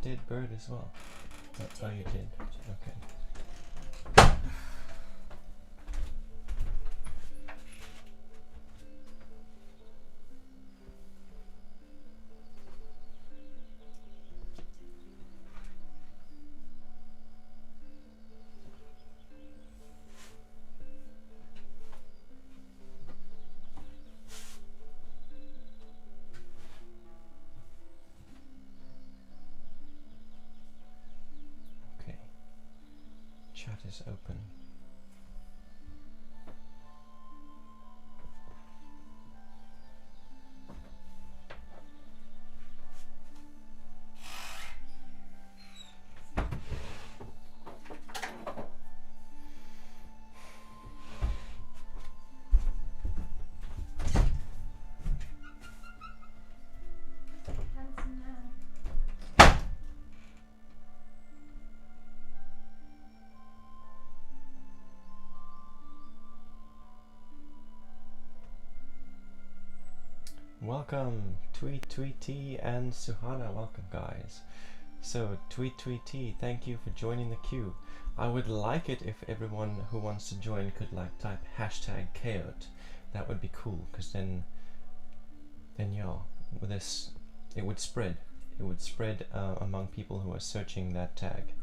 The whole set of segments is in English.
did bird as well. Oh, you did. Okay. Chat is open. Welcome, Tweety and Suhana. Welcome, guys. So, Tweety, thank you for joining the queue. I would like it if everyone who wants to join could like type #Chaos. That would be cool, because then yeah, with this it would spread. It would spread among people who are searching that tag.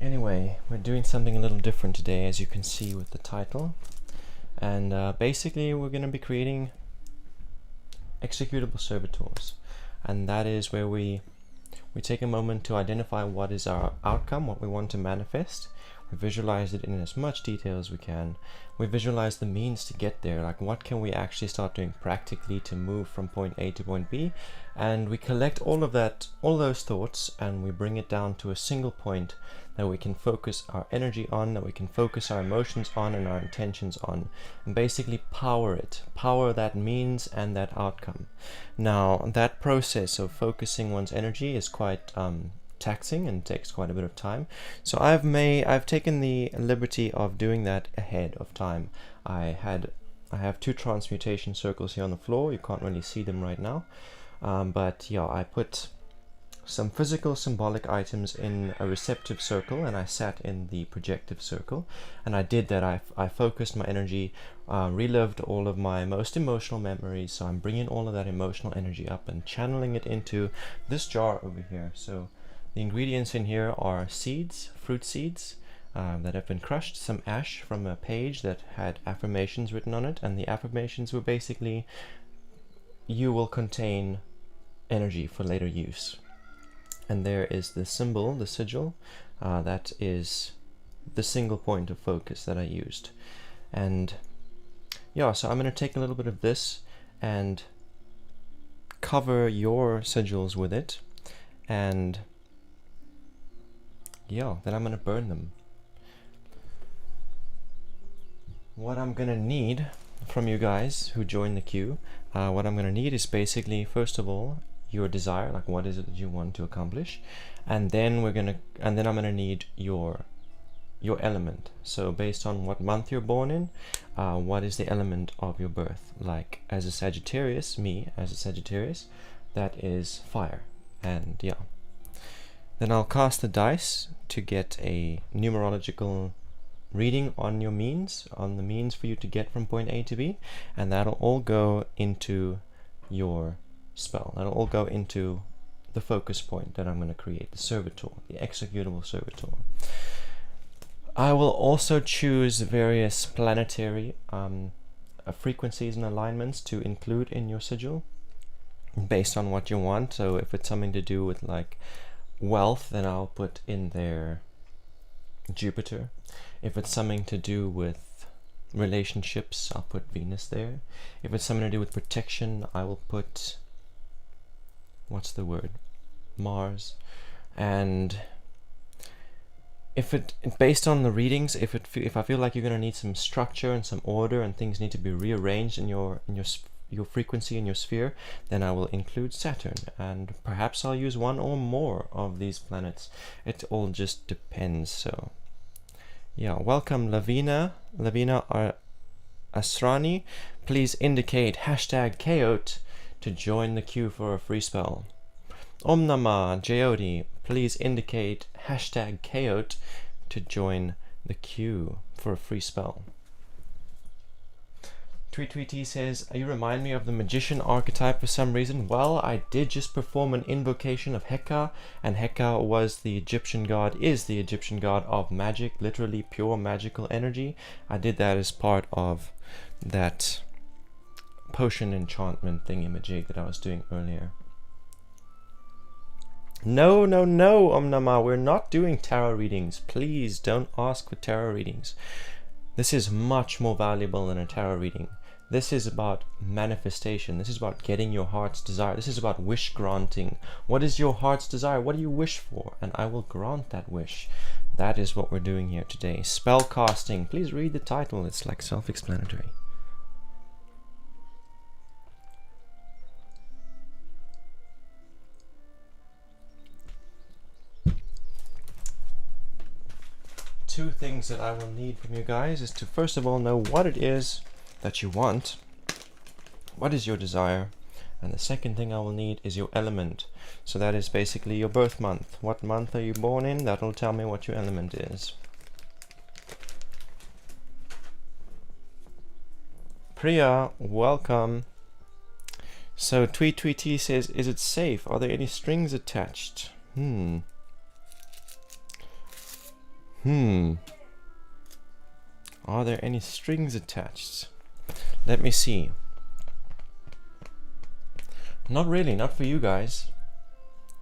Anyway, we're doing something a little different today, as you can see with the title. And basically we're going to be creating executable servitors. And that is where we take a moment to identify what is our outcome, what we want to manifest. We visualize it in as much detail as we can. We visualize the means to get there, like what can we actually start doing practically to move from point A to point B. And we collect all of that, all those thoughts, and we bring it down to a single point that we can focus our energy on, that we can focus our emotions on and our intentions on, and basically power it, power that means and that outcome. Now, that process of focusing one's energy is quite taxing and takes quite a bit of time. So I've taken the liberty of doing that ahead of time. I have 2 transmutation circles here on the floor. You can't really see them right now, but yeah, I put some physical symbolic items in a receptive circle, and I sat in the projective circle. And I did that. I focused my energy, relived all of my most emotional memories. So I'm bringing all of that emotional energy up and channeling it into this jar over here. So the ingredients in here are seeds, fruit seeds that have been crushed, some ash from a page that had affirmations written on it, and the affirmations were basically, you will contain energy for later use. And there is the symbol, the sigil, that is the single point of focus that I used. And yeah, so I'm going to take a little bit of this and cover your sigils with it, and yeah, then I'm going to burn them. What I'm going to need from you guys who join the queue, what I'm going to need is basically, first of all, your desire, like what is it that you want to accomplish, and then I'm going to need your element. So based on what month you're born in, what is the element of your birth? Like as a Sagittarius, me as a Sagittarius, that is fire. And yeah, then I'll cast the dice to get a numerological reading on your means, on the means for you to get from point A to B, and that'll all go into your spell. That'll all go into the focus point that I'm going to create, the servitor, the executable servitor. I will also choose various planetary frequencies and alignments to include in your sigil based on what you want. So if it's something to do with like wealth, then I'll put in there Jupiter. If it's something to do with relationships, I'll put Venus there. If it's something to do with protection, I will put, what's the word, Mars. And if it, based on the readings, if I feel like you're going to need some structure and some order and things need to be rearranged in your your frequency in your sphere, then I will include Saturn, and perhaps I'll use one or more of these planets. It all just depends. So yeah, welcome Lavina Asrani. Please indicate #Chaot to join the queue for a free spell. Om Namah Jyoti, please indicate #Chaot to join the queue for a free spell. Tweet says, you remind me of the magician archetype for some reason. Well, I did just perform an invocation of Heka, and Heka was the Egyptian god, is the Egyptian god of magic, literally pure magical energy. I did that as part of that potion enchantment thingamajig that I was doing earlier. No, Om Namah, we're not doing tarot readings. Please don't ask for tarot readings. This is much more valuable than a tarot reading. This is about manifestation. This is about getting your heart's desire. This is about wish granting. What is your heart's desire? What do you wish for? And I will grant that wish. That is what we're doing here today. Spellcasting. Please read the title. It's like self-explanatory. Two things that I will need from you guys is to first of all know what it is that you want. What is your desire? And the second thing I will need is your element. So that is basically your birth month. What month are you born in? That'll tell me what your element is. Priya, welcome. So Tweet says, is it safe? Are there any strings attached? Are there any strings attached? Let me see. Not really, not for you guys.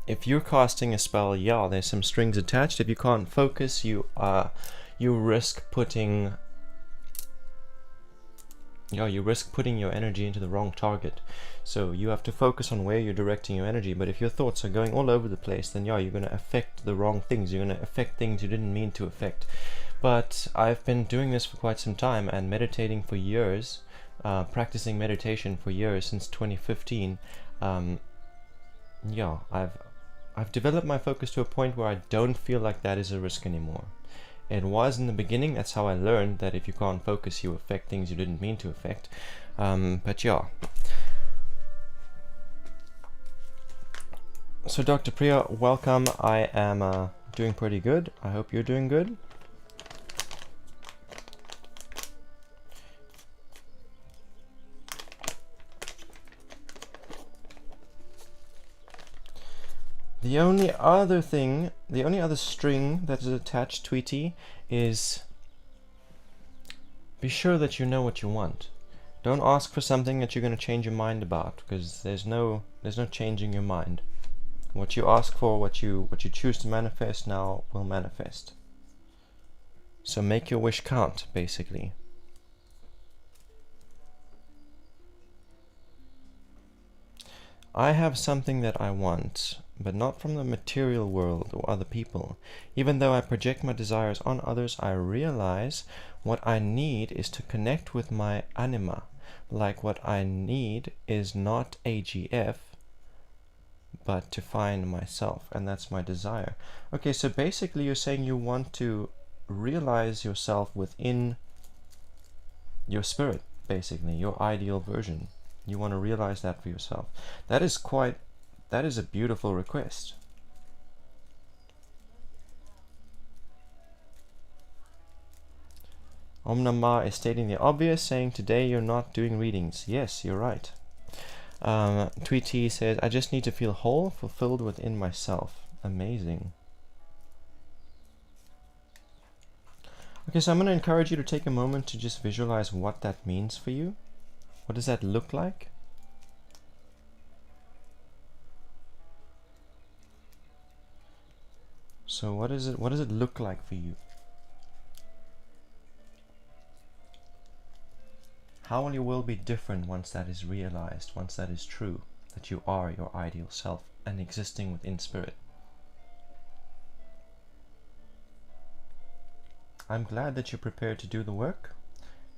If you're casting a spell, yeah, there's some strings attached. If you can't focus, you risk putting your energy into the wrong target. So you have to focus on where you're directing your energy. But if your thoughts are going all over the place, then yeah, you're going to affect the wrong things. You're going to affect things you didn't mean to affect. But I've been doing this for quite some time and meditating for years, practicing meditation for years, since 2015. Yeah, I've developed my focus to a point where I don't feel like that is a risk anymore. It was in the beginning. That's how I learned that if you can't focus, you affect things you didn't mean to affect. But yeah. So Dr. Priya, welcome. I am doing pretty good. I hope you're doing good. The only other string that is attached, Tweety, is be sure that you know what you want. Don't ask for something that you're going to change your mind about, because there's no changing your mind. What you ask for, what you choose to manifest now will manifest. So make your wish count, basically. I have something that I want, but not from the material world or other people. Even though I project my desires on others, I realize what I need is to connect with my anima. Like what I need is not AGF, but to find myself, and that's my desire. Okay, so basically you're saying you want to realize yourself within your spirit, basically, your ideal version. You want to realize that for yourself. That is a beautiful request. Om Namah is stating the obvious, saying today you're not doing readings. Yes, you're right. Tweety says, I just need to feel whole, fulfilled within myself. Amazing. Okay, so I'm going to encourage you to take a moment to just visualize what that means for you. What does that look like? So what does it look like for you? How will your will be different once that is realized, once that is true, that you are your ideal self and existing within spirit? I'm glad that you're prepared to do the work,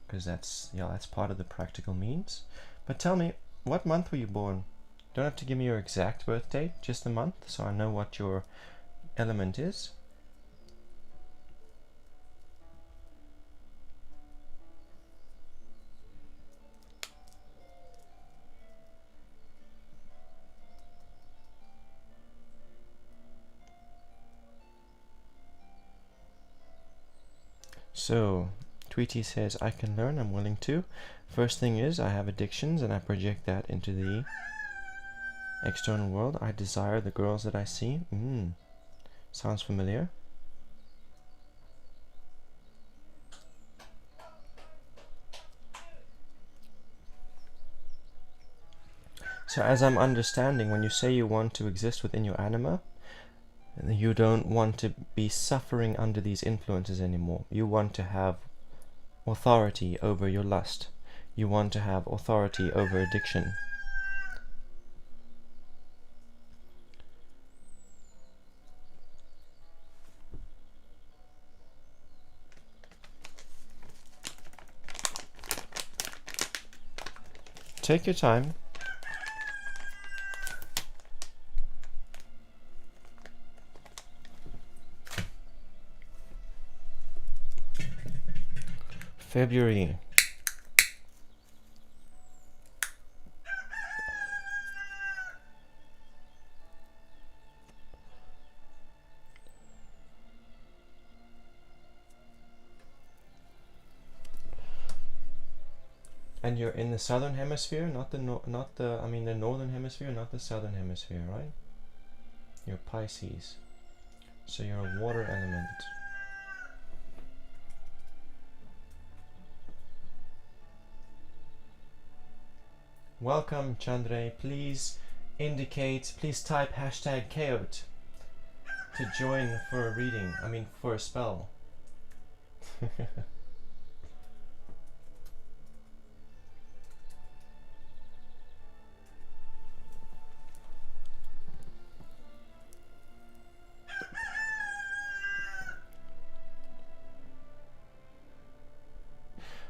because that's part of the practical means. But tell me, what month were you born? Don't have to give me your exact birth date, just the month, so I know what your element is. So, Tweety says, I can learn, I'm willing to. First thing is, I have addictions and I project that into the external world. I desire the girls that I see. Sounds familiar. So as I'm understanding, when you say you want to exist within your anima, you don't want to be suffering under these influences anymore. You want to have authority over your lust. You want to have authority over addiction. Take your time. February. And you're in the southern hemisphere, not the northern hemisphere, not the southern hemisphere, right? You're Pisces. So you're a water element. Welcome, Chandre. Please type hashtag Chaot to join for a reading. For a spell.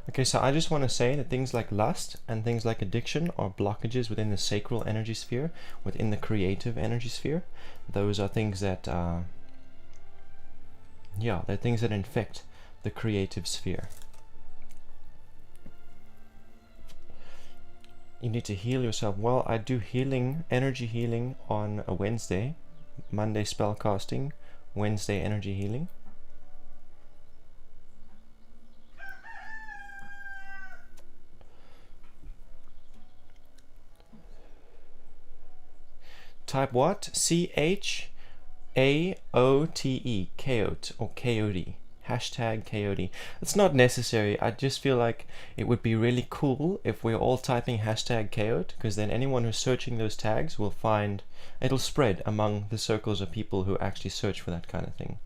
Okay, so I just want to say that things like lust and things like addiction are blockages within the sacral energy sphere, within the creative energy sphere. Those are things that, they're things that infect the creative sphere. You need to heal yourself. Well, I do energy healing on a Wednesday. Monday spellcasting, Wednesday energy healing. Type what? C-H-A-O-T-E. Chaot or Chaote. Hashtag Chaote. It's not necessary. I just feel like it would be really cool if we're all typing hashtag Chaot, because then anyone who's searching those tags will find it'll spread among the circles of people who actually search for that kind of thing.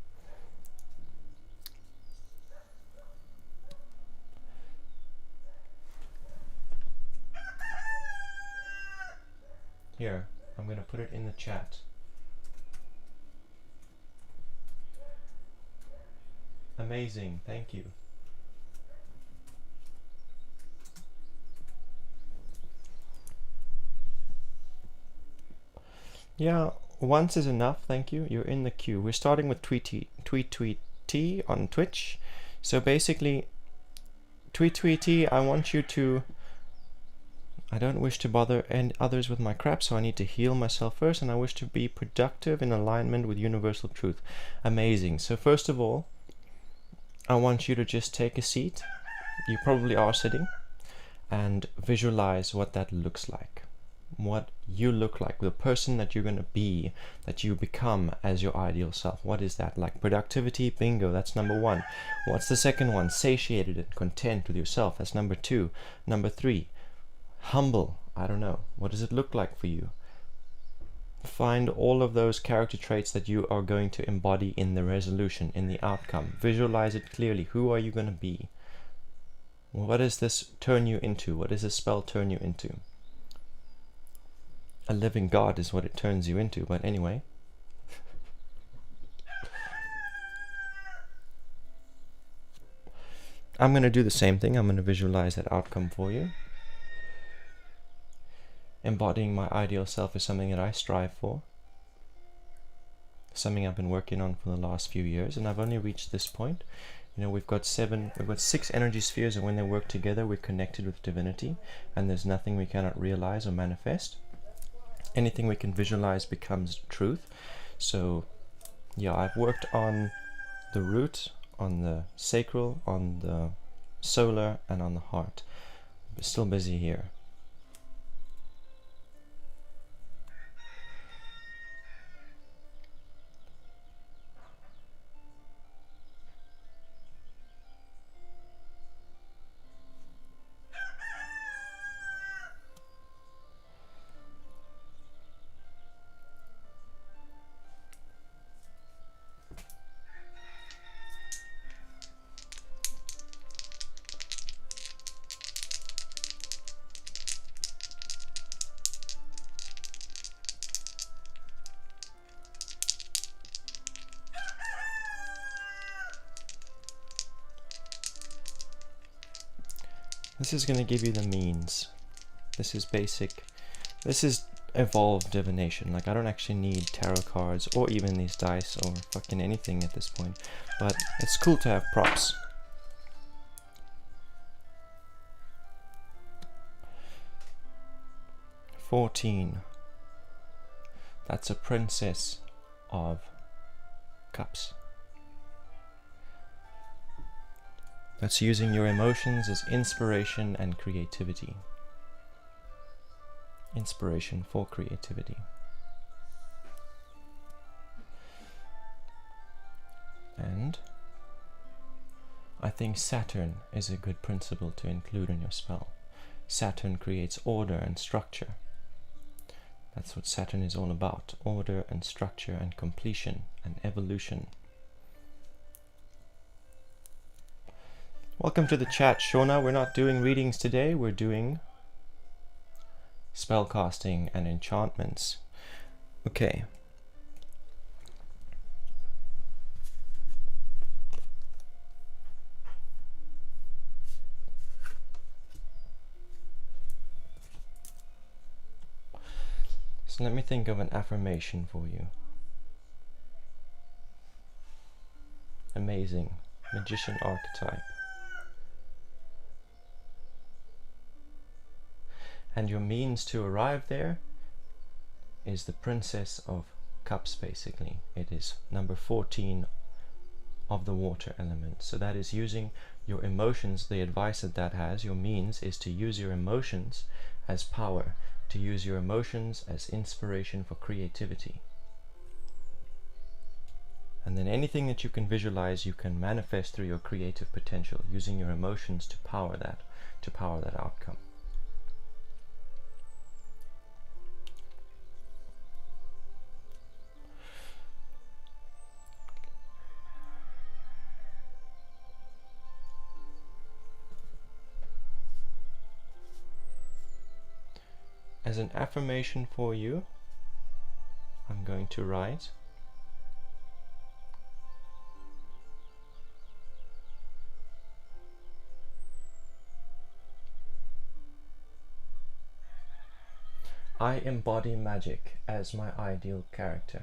Here, I'm going to put it in the chat. Amazing, thank you. Yeah, once is enough, thank you. You're in the queue. We're starting with tweet T on Twitch. So basically, tweet T, I want you to... I don't wish to bother others with my crap, so I need to heal myself first, and I wish to be productive in alignment with universal truth. Amazing. So first of all, I want you to just take a seat. You probably are sitting, and visualize what that looks like. What you look like, the person that you're going to be, that you become as your ideal self. What is that like? Productivity, bingo, that's number one. What's the second one? Satiated and content with yourself, that's number two. Number three, humble, I don't know. What does it look like for you? Find all of those character traits that you are going to embody in the resolution, in the outcome. Visualize it clearly. Who are you going to be? What does this turn you into? What does this spell turn you into? A living god is what it turns you into, but anyway. I'm going to do the same thing. I'm going to visualize that outcome for you. embodying my ideal self is something that I strive for. Something I've been working on for the last few years, and I've only reached this point. You know, we've got 6 energy spheres, and when they work together, we're connected with divinity, and there's nothing we cannot realize or manifest. Anything we can visualize becomes truth. So, yeah, I've worked on the root, on the sacral, on the solar, and on the heart. But still busy here. This is going to give you the means. This is basic. This is evolved divination. Like, I don't actually need tarot cards or even these dice or fucking anything at this point. But it's cool to have props. "14. That's a Princess of Cups. That's using your emotions as inspiration and creativity. Inspiration for creativity. And I think Saturn is a good principle to include in your spell. Saturn creates order and structure. That's what Saturn is all about. Order and structure and completion and evolution. Welcome to the chat, Shauna. We're not doing readings today. We're doing spellcasting and enchantments. Okay. So let me think of an affirmation for you. Amazing. Magician archetype. And your means to arrive there is the Princess of Cups, basically. It is number 14 of the water element. So that is using your emotions. The advice that has, your means, is to use your emotions as power, to use your emotions as inspiration for creativity. And then anything that you can visualize, you can manifest through your creative potential, using your emotions to power that outcome. As an affirmation for you, I'm going to write, I embody magic as my ideal character.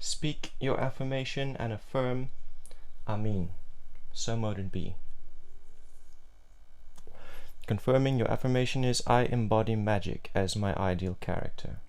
Speak your affirmation and affirm, Amin. So mote it be. Confirming your affirmation is, I embody magic as my ideal character.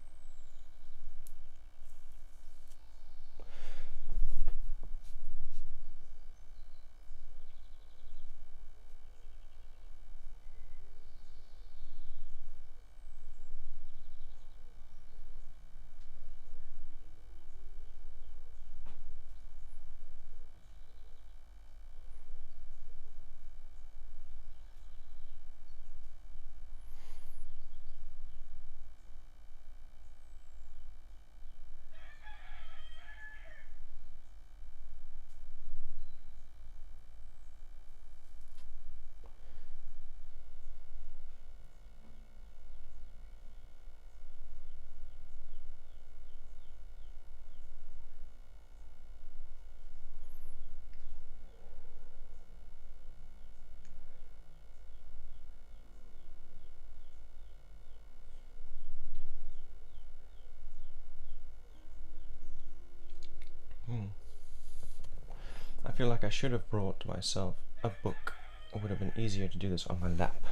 I feel like I should have brought myself a book. It would have been easier to do this on my lap.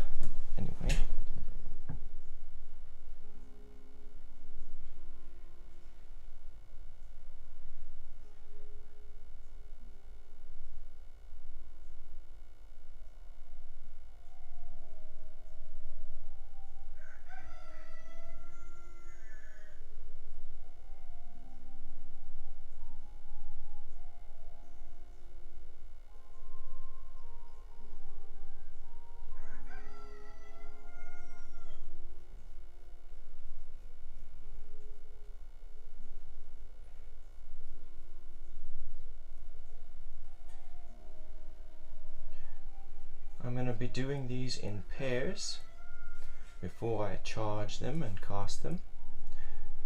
Anyway. I'm going to be doing these in pairs before I charge them and cast them.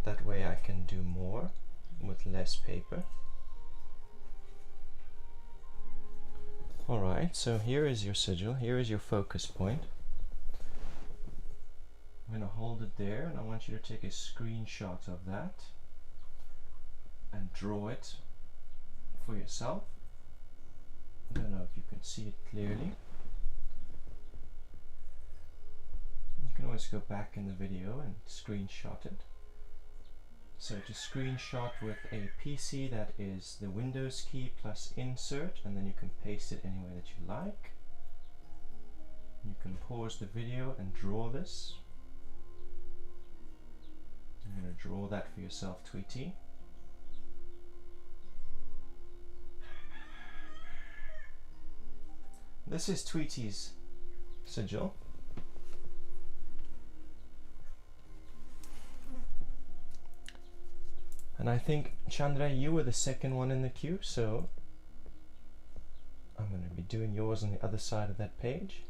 That way I can do more with less paper. Alright, so here is your sigil, here is your focus point. I'm going to hold it there, and I want you to take a screenshot of that and draw it for yourself. I don't know if you can see it clearly. You can always go back in the video and screenshot it. So to screenshot with a PC, that is the Windows key plus insert, and then you can paste it anywhere that you like. You can pause the video and draw this. I'm going to draw that for yourself, Tweety. This is Tweety's sigil. And I think, Chandra, you were the second one in the queue, so I'm going to be doing yours on the other side of that page.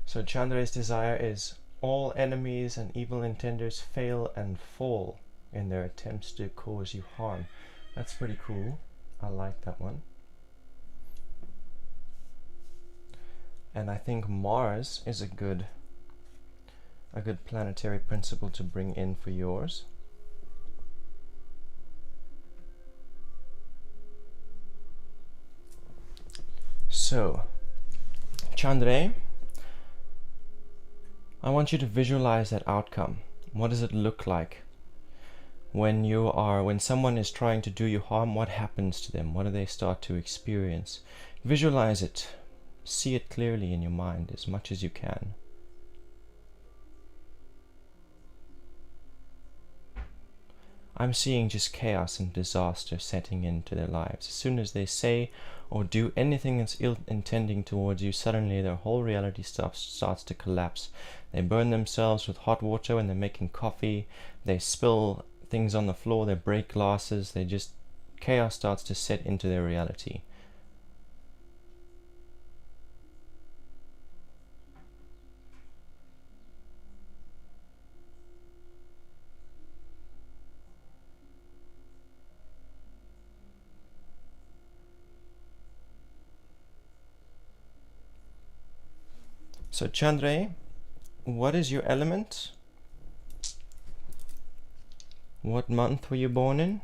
So Chandra's desire is all enemies and evil intenders fail and fall in their attempts to cause you harm. That's pretty cool. I like that one. And I think Mars is a good planetary principle to bring in for yours. So, Chandra, I want you to visualize that outcome. What does it look like when someone is trying to do you harm? What happens to them? What do they start to experience? Visualize it. See it clearly in your mind as much as you can. I'm seeing just chaos and disaster setting into their lives. As soon as they say or do anything that's ill-intending towards you, suddenly their whole reality starts to collapse. They burn themselves with hot water when they're making coffee. They spill things on the floor. They break glasses. Chaos starts to set into their reality. So Chandra, what is your element? What month were you born in?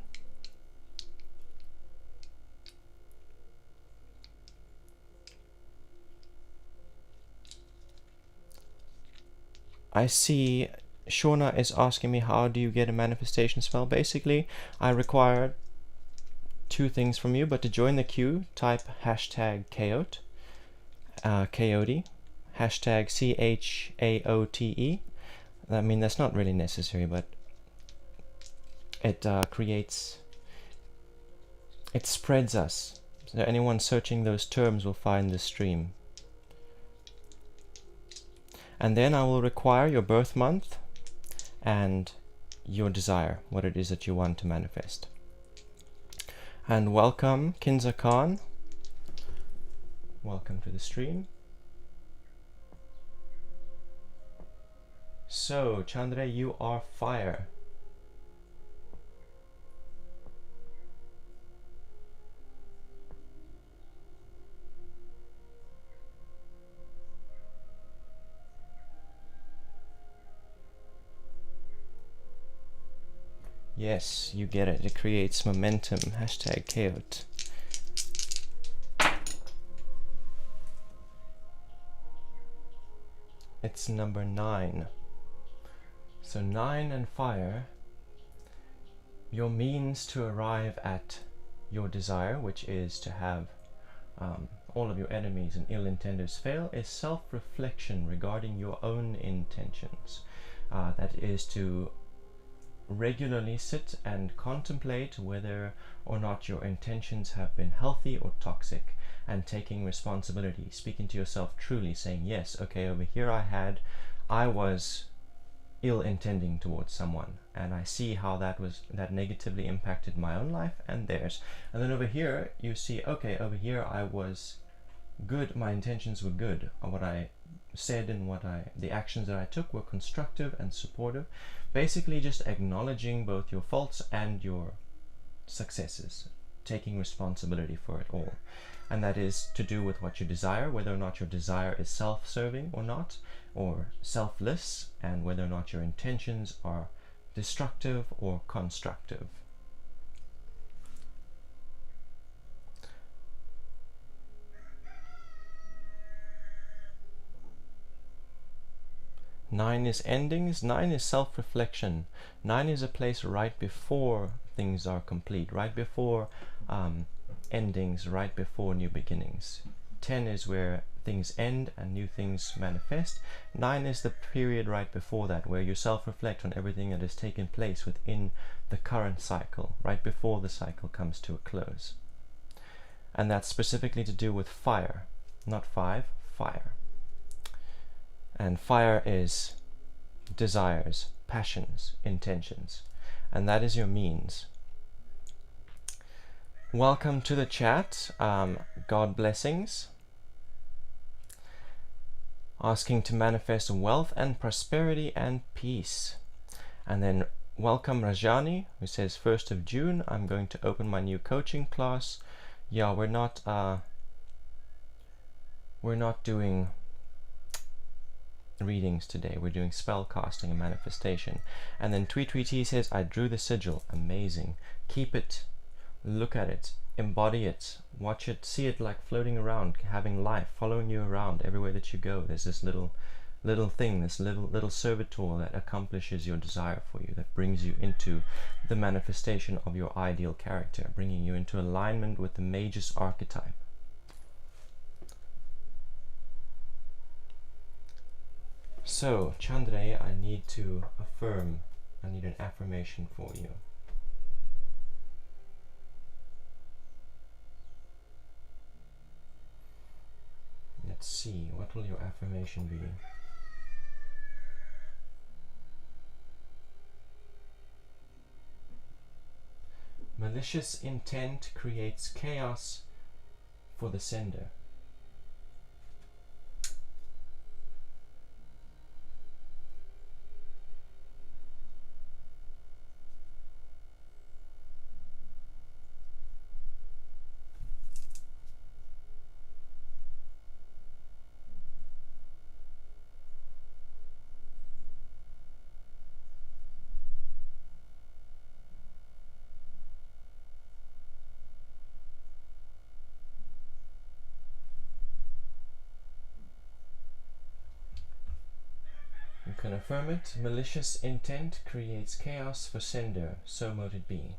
I see Shauna is asking me, how do you get a manifestation spell? Basically, I require two things from you, but to join the queue, type hashtag Chaote, Chaote, hashtag CHAOTE. I mean, that's not really necessary, but it spreads us. So anyone searching those terms will find the stream. And then I will require your birth month and your desire, what it is that you want to manifest. And welcome, Kinza Khan. Welcome to the stream. So, Chandra, you are fire. Yes, you get it. It creates momentum. Hashtag chaos. It's number 9. So 9 and fire, your means to arrive at your desire, which is to have all of your enemies and ill intenders fail, is self-reflection regarding your own intentions. That is to regularly sit and contemplate whether or not your intentions have been healthy or toxic, and taking responsibility, speaking to yourself truly, saying, yes, okay, over here I was ill intending towards someone, and I see how that negatively impacted my own life and theirs. And then over here you see, okay, over here I was good, my intentions were good, what I said and the actions that I took were constructive and supportive. Basically just acknowledging both your faults and your successes, taking responsibility for it all. And that is to do with what you desire, whether or not your desire is self-serving or not, or selfless, and whether or not your intentions are destructive or constructive. Nine is endings. 9 is self-reflection. 9 is a place right before things are complete, right before endings, right before new beginnings. 10 is where things end and new things manifest. 9 is the period right before that, where you self-reflect on everything that has taken place within the current cycle, right before the cycle comes to a close. And that's specifically to do with fire, not 5, fire. And fire is desires, passions, intentions, and that is your means. Welcome to the chat. God blessings. Asking to manifest wealth and prosperity and peace. And then welcome Rajani, who says 1st of June I'm going to open my new coaching class. Yeah, we're not doing readings today. We're doing spellcasting and manifestation. And then Tweet says, I drew the sigil. Amazing. Keep it, look at it, embody it, watch it, see it like floating around, having life, following you around everywhere that you go. There's this little thing, this little servitor that accomplishes your desire for you, that brings you into the manifestation of your ideal character, bringing you into alignment with the Magus archetype. So, Chandray, I need an affirmation for you. Let's see, what will your affirmation be? Malicious intent creates chaos for the sender. You can affirm it. Malicious intent creates chaos for sender. So mote it be.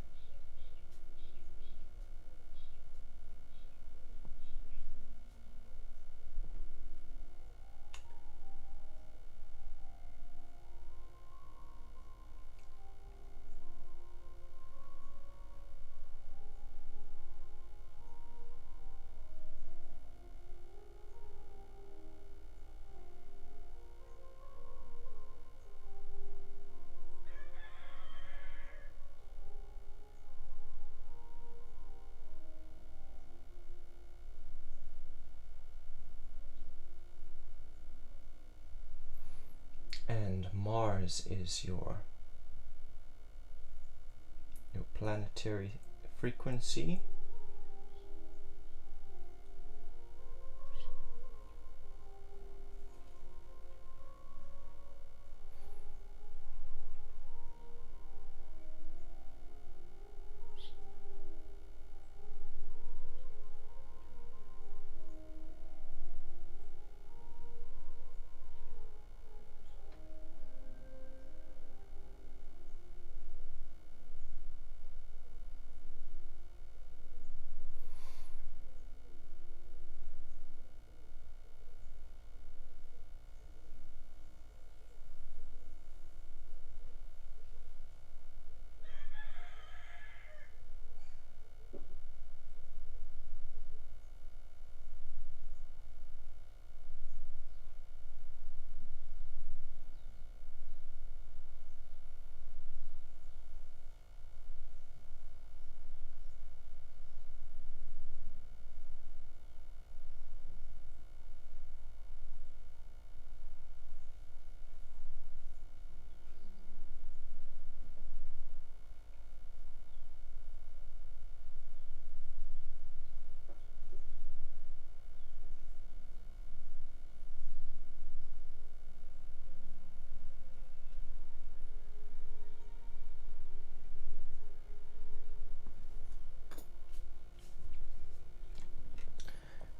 And Mars is your planetary frequency.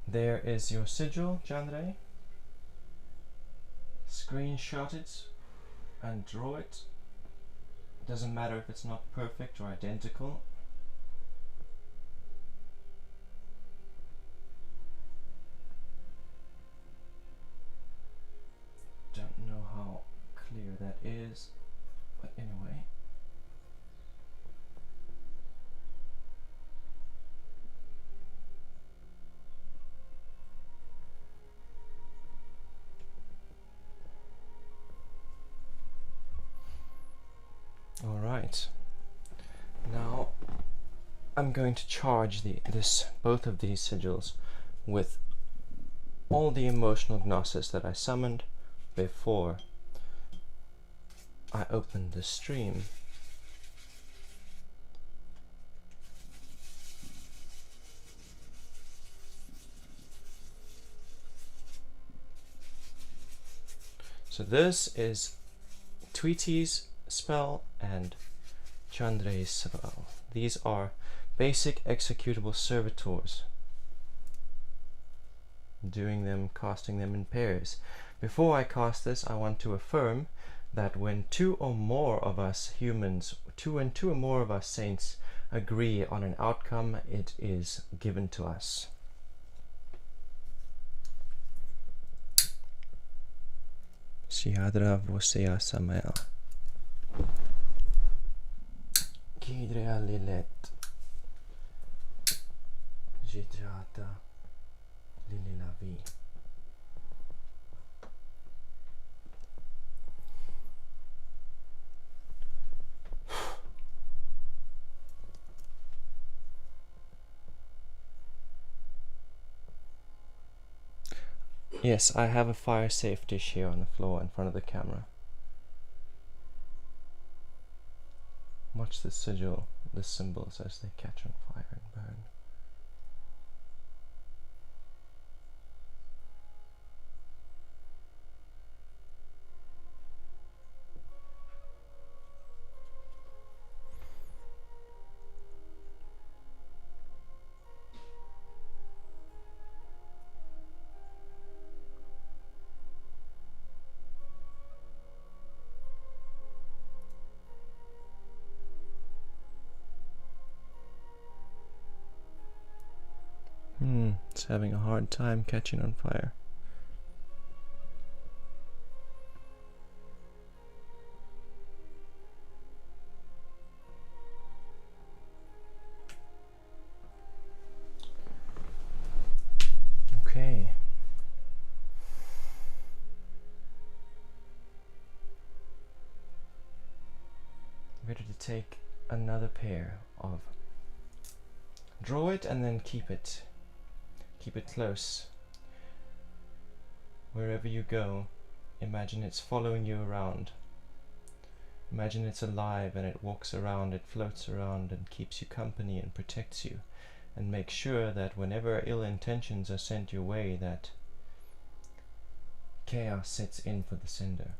There is your sigil, Chandra. Screenshot it and draw it. Doesn't matter if it's not perfect or identical. Don't know how clear that is, but anyway. Alright, now I'm going to charge both of these sigils with all the emotional gnosis that I summoned before I opened the stream. So this is Tweety's spell and Chandra's spell. These are basic executable servitors. Casting them in pairs. Before I cast this, I want to affirm that when two or more of us humans, two or more of us saints agree on an outcome, it is given to us. Siadra vosea samea. Kidrea lilet. Jidrata lililavi. Yes, I have a fire safe dish here on the floor in front of the camera. Watch the sigil, the symbols as they catch on fire and burn. It's having a hard time catching on fire. Okay. Ready to take another pair of. Draw it and then keep it. Keep it close. Wherever you go, imagine it's following you around. Imagine it's alive and it walks around, it floats around and keeps you company and protects you. And make sure that whenever ill intentions are sent your way, that chaos sets in for the sender.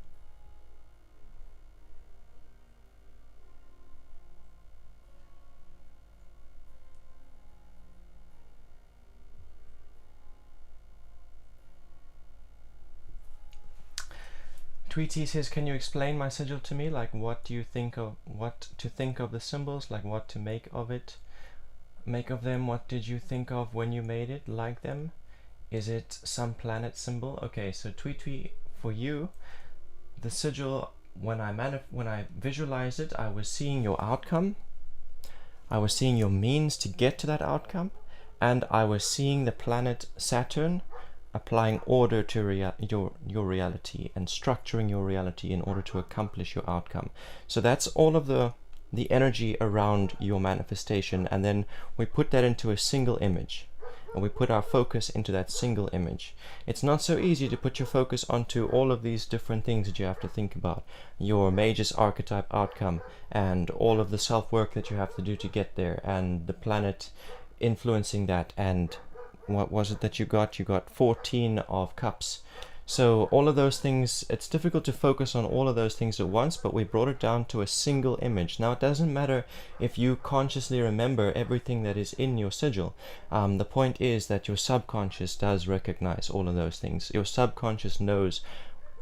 Tweety says, can you explain my sigil to me? Like, what do you think of, what to think of the symbols? Like, what to make of it? Make of them? What did you think of when you made it? Like them? Is it some planet symbol? Okay, so Tweety, for you, the sigil, when I visualized it, I was seeing your outcome. I was seeing your means to get to that outcome, and I was seeing the planet Saturn applying order to your reality and structuring your reality in order to accomplish your outcome. So that's all of the energy around your manifestation, and then we put that into a single image, and we put our focus into that single image. It's not so easy to put your focus onto all of these different things that you have to think about. Your mage's archetype outcome, and all of the self-work that you have to do to get there, and the planet influencing that, and what was it that you got? You got 14 of cups. So all of those things, it's difficult to focus on all of those things at once, but we brought it down to a single image. Now it doesn't matter if you consciously remember everything that is in your sigil. The point is that your subconscious does recognize all of those things. Your subconscious knows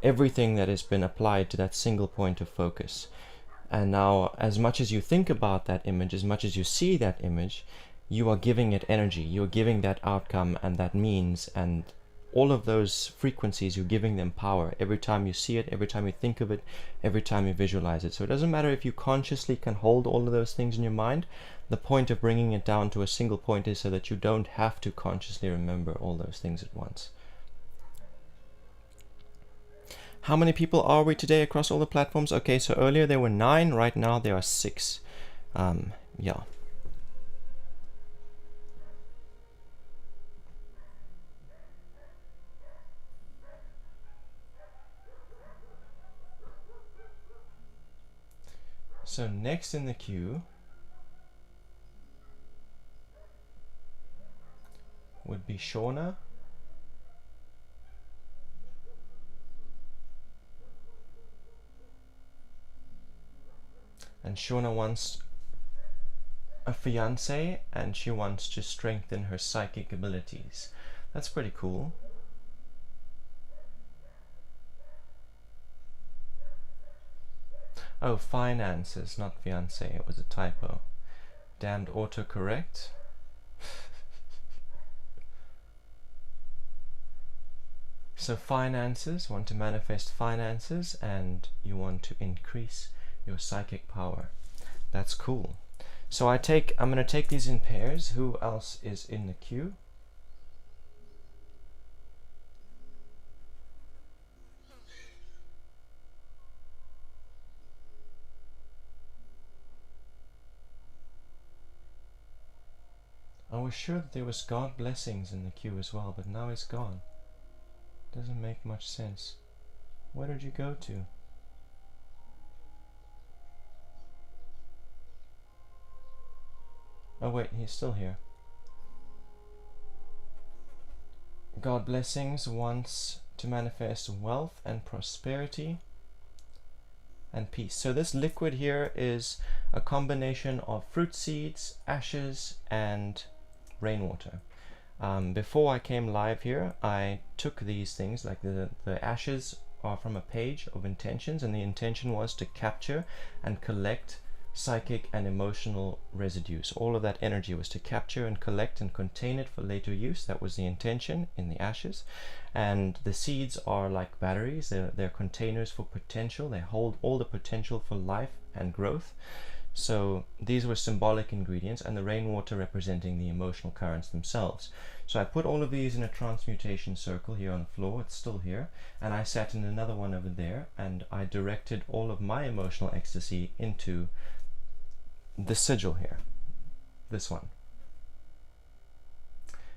everything that has been applied to that single point of focus. And now, as much as you think about that image, as much as you see that image, you are giving it energy. You're giving that outcome and that means and all of those frequencies, you're giving them power every time you see it, every time you think of it, every time you visualize it. So it doesn't matter if you consciously can hold all of those things in your mind. The point of bringing it down to a single point is so that you don't have to consciously remember all those things at once. How many people are we today across all the platforms? Okay, so earlier there were 9, right now there are 6. Yeah. So next in the queue would be Shauna. And Shauna wants a fiance and she wants to strengthen her psychic abilities. That's pretty cool. Oh, finances, not fiance. It was a typo. Damned autocorrect. So finances, want to manifest finances, and you want to increase your psychic power. That's cool. So I'm going to take these in pairs. Who else is in the queue? I was sure that there was God blessings in the queue as well, but now it's gone. Doesn't make much sense. Where did you go to? Oh wait, he's still here. God blessings wants to manifest wealth and prosperity and peace. So this liquid here is a combination of fruit seeds, ashes, and rainwater. Before I came live here, I took these things, like the ashes are from a page of intentions, and the intention was to capture and collect psychic and emotional residues. All of that energy was to capture and collect and contain it for later use. That was the intention in the ashes. And the seeds are like batteries. They're containers for potential. They hold all the potential for life and growth. So these were symbolic ingredients, and the rainwater representing the emotional currents themselves. So I put all of these in a transmutation circle here on the floor. It's still here. And I sat in another one over there, and I directed all of my emotional ecstasy into the sigil here, this one.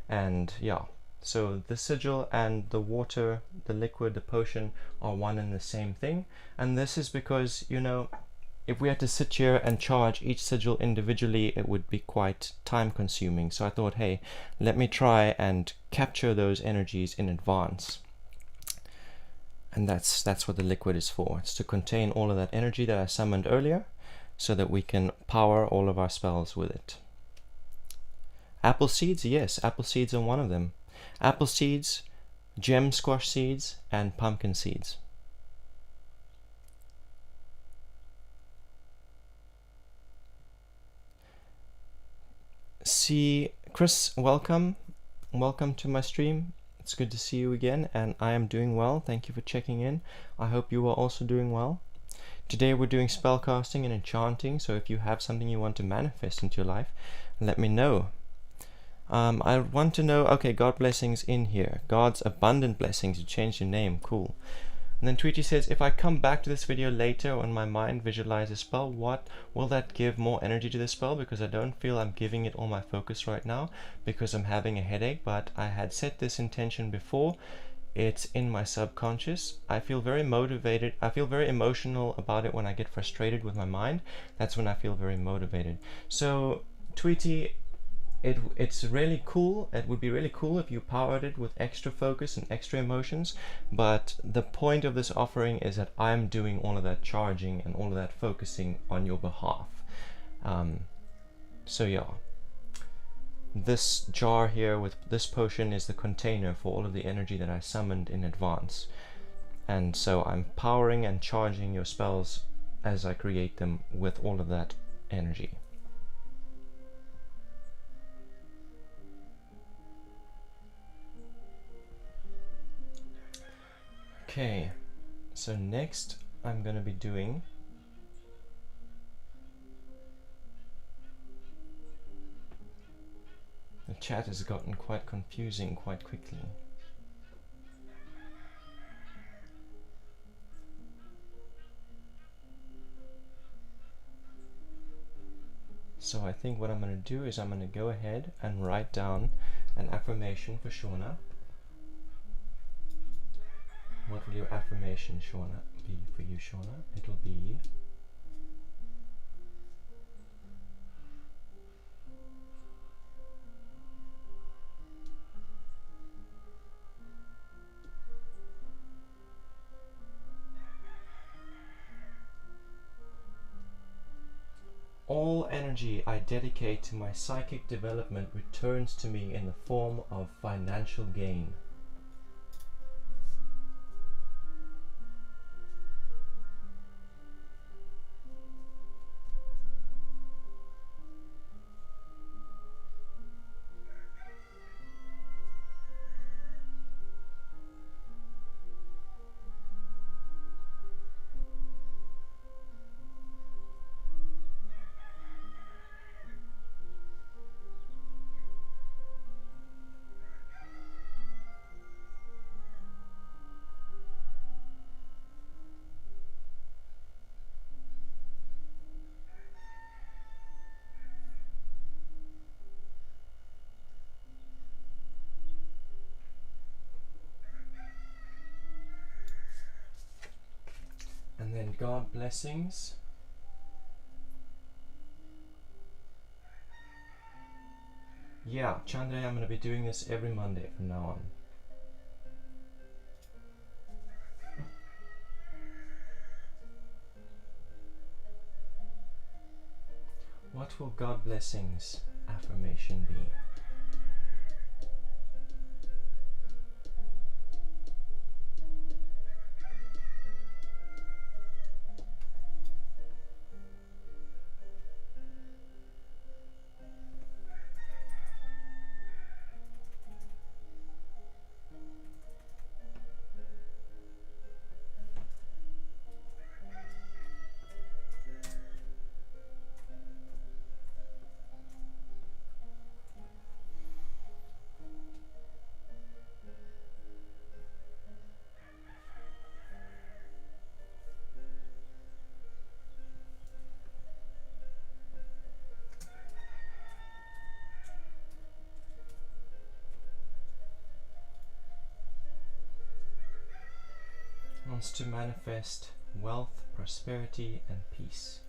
And yeah, so the sigil and the water, the liquid, the potion are one and the same thing. And this is because, you know, if we had to sit here and charge each sigil individually, it would be quite time consuming. So I thought, hey, let me try and capture those energies in advance. And that's what the liquid is for. It's to contain all of that energy that I summoned earlier, so that we can power all of our spells with it. Apple seeds, yes, apple seeds are one of them. Apple seeds, gem squash seeds, and pumpkin seeds. See, Chris, welcome to my stream. It's good to see you again, and I am doing well. Thank you for checking in. I hope you are also doing well. Today we're doing spellcasting and enchanting, so if you have something you want to manifest into your life, let me know. I want to know, okay, God blessings in here. God's abundant blessings. You changed your name, cool. And then Tweety says, if I come back to this video later on my mind visualize a spell, what will that give more energy to the spell? Because I don't feel I'm giving it all my focus right now because I'm having a headache, but I had set this intention before. It's in my subconscious. I feel very motivated. I feel very emotional about it when I get frustrated with my mind. That's when I feel very motivated. So, Tweety, it's really cool. It would be really cool if you powered it with extra focus and extra emotions, but the point of this offering is that I'm doing all of that charging and all of that focusing on your behalf. So yeah, this jar here with this potion is the container for all of the energy that I summoned in advance, and so I'm powering and charging your spells as I create them with all of that energy. Okay, so next I'm going to be doing the chat has gotten quite confusing quite quickly. So I think what I'm going to do is I'm going to go ahead and write down an affirmation for Shauna. What will your affirmation, Shauna, be for you, Shauna? It'll be all energy I dedicate to my psychic development returns to me in the form of financial gain. And then God blessings. Yeah, Chandra, I'm going to be doing this every Monday from now on. What will God blessings affirmation be? Wants to manifest wealth, prosperity, and peace.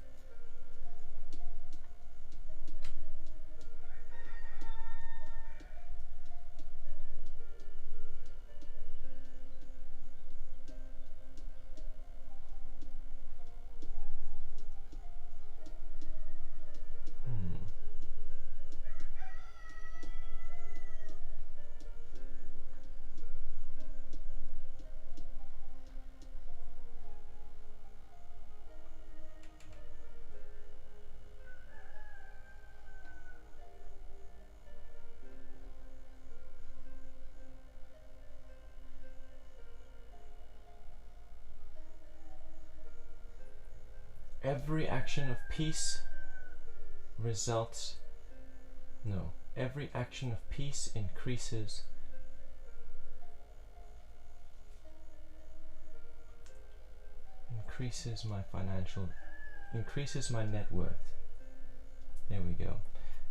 Every action of peace results. No, every action of peace increases increases my net worth. There we go.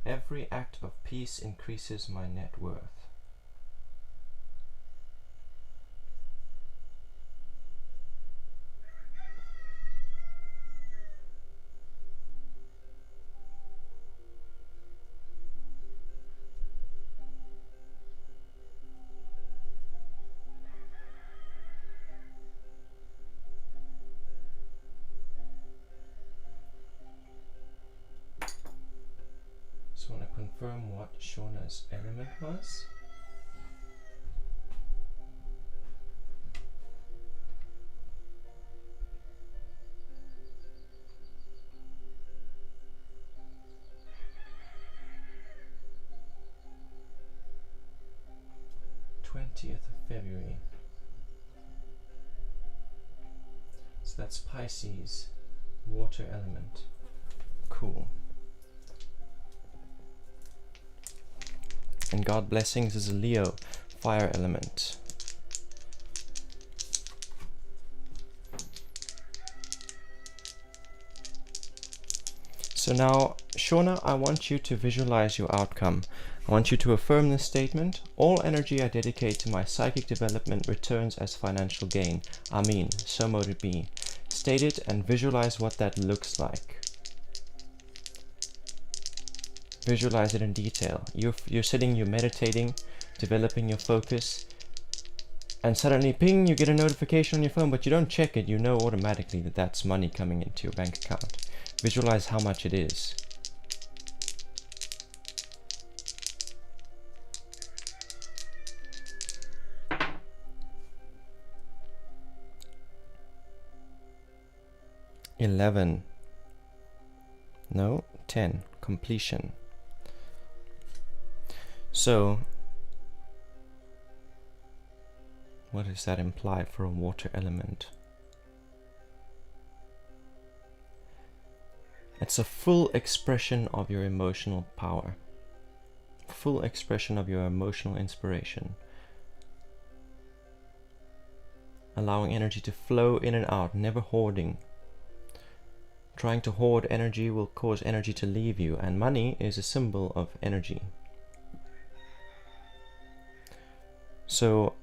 Every act of peace increases my net worth. confirm what Shauna's element was. February 20th. So that's Pisces, water element. Cool. And God Blessings is a Leo, fire element. So now, Shauna, I want you to visualize your outcome. I want you to affirm this statement. All energy I dedicate to my psychic development returns as financial gain. Amen. So mote it be. State it and visualize what that looks like. Visualize it in detail. You're sitting, you're meditating, developing your focus, and suddenly, ping, you get a notification on your phone, but you don't check it. You know automatically that that's money coming into your bank account. Visualize how much it is. $11. No, 10. Completion. So, what does that imply for a water element? It's a full expression of your emotional power. Full expression of your emotional inspiration. Allowing energy to flow in and out, never hoarding. Trying to hoard energy will cause energy to leave you, and money is a symbol of energy. So,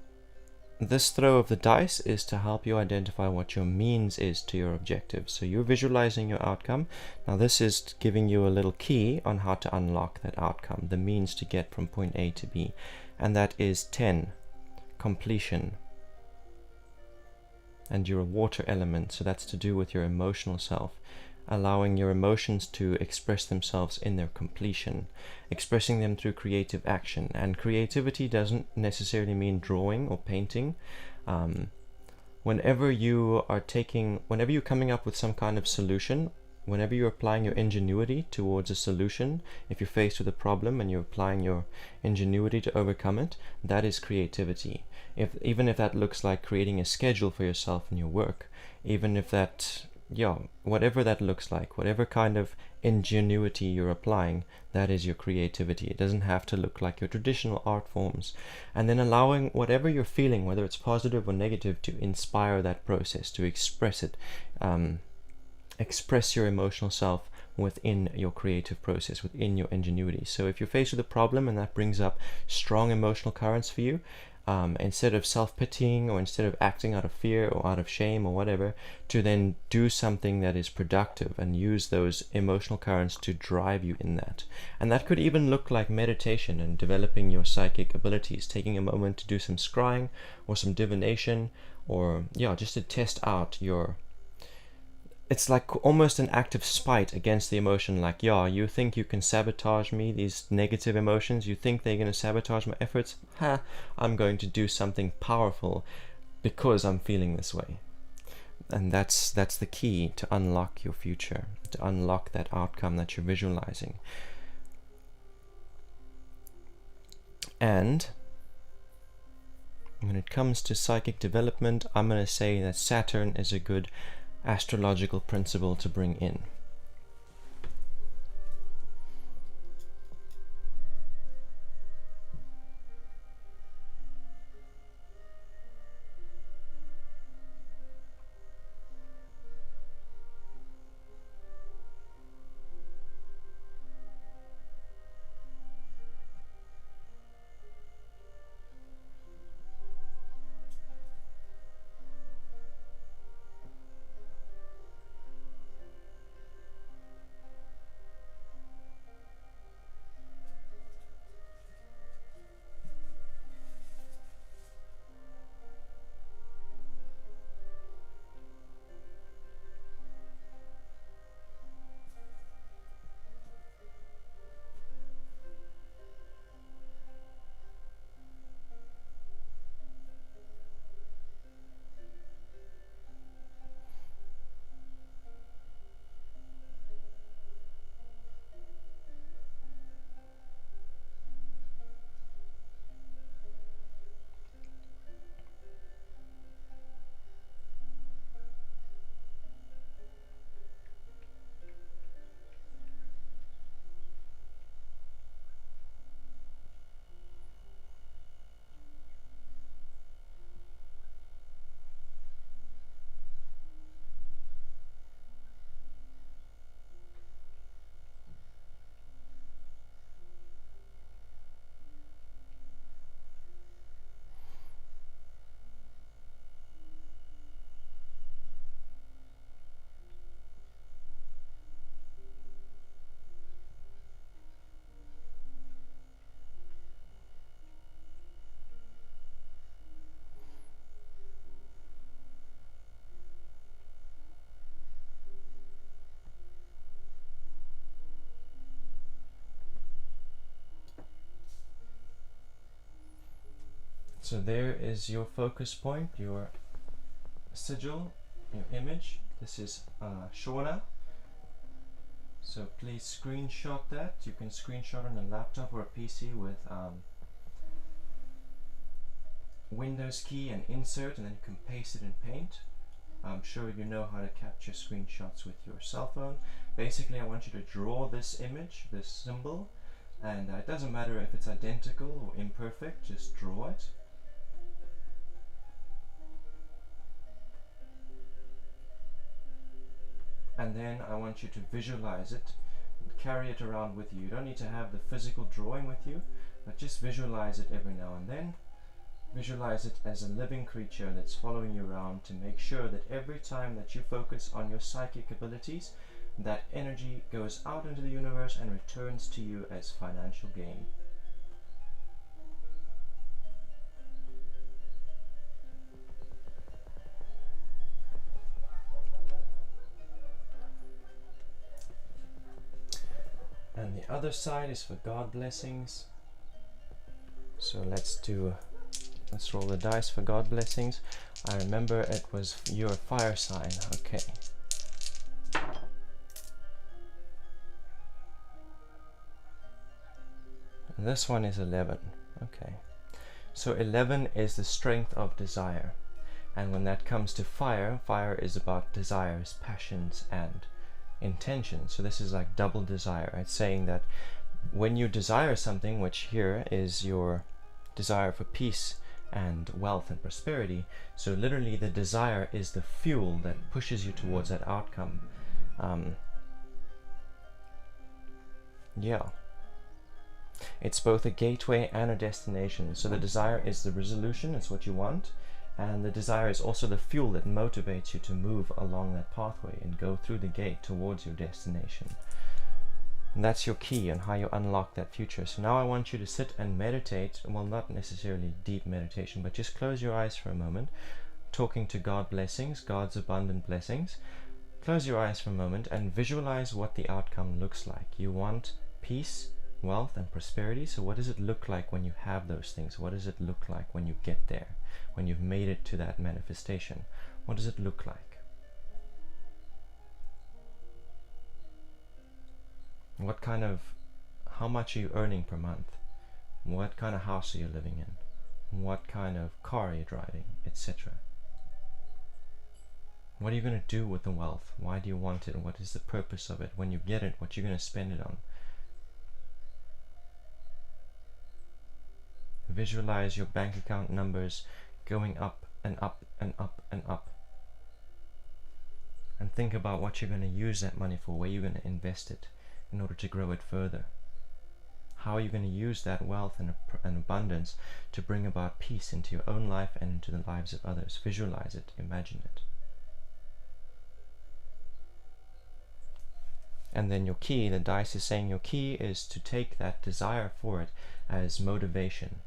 this throw of the dice is to help you identify what your means is to your objective. So you're visualizing your outcome. Now this is giving you a little key on how to unlock that outcome, the means to get from point A to B. And that is 10, completion. And you're a water element, so that's to do with your emotional self. Allowing your emotions to express themselves in their completion, expressing them through creative action. And creativity doesn't necessarily mean drawing or painting. Whenever you're coming up with some kind of solution, whenever you're applying your ingenuity towards a solution, if you're faced with a problem and you're applying your ingenuity to overcome it, that is creativity. Even if that looks like creating a schedule for yourself in your work, even if that, whatever that looks like, whatever kind of ingenuity you're applying, that is your creativity. It doesn't have to look like your traditional art forms. And then allowing whatever you're feeling, whether it's positive or negative, to inspire that process, to express it, express your emotional self within your creative process, within your ingenuity. So if you're faced with a problem and that brings up strong emotional currents for you, instead of self-pitying or instead of acting out of fear or out of shame or whatever, to then do something that is productive and use those emotional currents to drive you in that. And that could even look like meditation and developing your psychic abilities, taking a moment to do some scrying or some divination, or just to test out your... It's like almost an act of spite against the emotion, like, you think you can sabotage me, these negative emotions, you think they're going to sabotage my efforts? I'm going to do something powerful because I'm feeling this way. And that's the key to unlock your future, to unlock that outcome that you're visualizing. And when it comes to psychic development, I'm going to say that Saturn is a good astrological principle to bring in. So there is your focus point, your sigil, your image. This is Shauna. So please screenshot that. You can screenshot on a laptop or a PC with Windows key and insert, and then you can paste it in Paint. I'm sure you know how to capture screenshots with your cell phone. Basically, I want you to draw this image, this symbol, and it doesn't matter if it's identical or imperfect, just draw it. And then I want you to visualize it, carry it around with you. You don't need to have the physical drawing with you, but just visualize it every now and then. Visualize it as a living creature that's following you around to make sure that every time that you focus on your psychic abilities, that energy goes out into the universe and returns to you as financial gain. And the other side is for God blessings. So let's roll the dice for God blessings. I remember it was your fire sign. Okay. And this one is 11. Okay. So 11 is the strength of desire. And when that comes to fire, fire is about desires, passions, and intentions. So this is like double desire. It's saying that when you desire something, which here is your desire for peace and wealth and prosperity, so literally the desire is the fuel that pushes you towards that outcome. Yeah. It's both a gateway and a destination. So the desire is the resolution, it's what you want, and the desire is also the fuel that motivates you to move along that pathway and go through the gate towards your destination. And that's your key on how you unlock that future. So now I want you to sit and meditate, well, not necessarily deep meditation, but just close your eyes for a moment, talking to God blessings, God's abundant blessings. Close your eyes for a moment and visualize what the outcome looks like. You want peace, wealth, and prosperity. So what does it look like when you have those things? What does it look like when you get there? When you've made it to that manifestation? What does it look like? What kind of, how much are you earning per month? What kind of house are you living in? What kind of car are you driving, etc.? What are you going to do with the wealth? Why do you want it? What is the purpose of it? When you get it, what you're going to spend it on? Visualize your bank account numbers going up and up and up and up. And think about what you're going to use that money for, where you're going to invest it in order to grow it further. How are you going to use that wealth and abundance to bring about peace into your own life and into the lives of others? Visualize it, imagine it. And then your key, the dice is saying your key is to take that desire for it as motivation.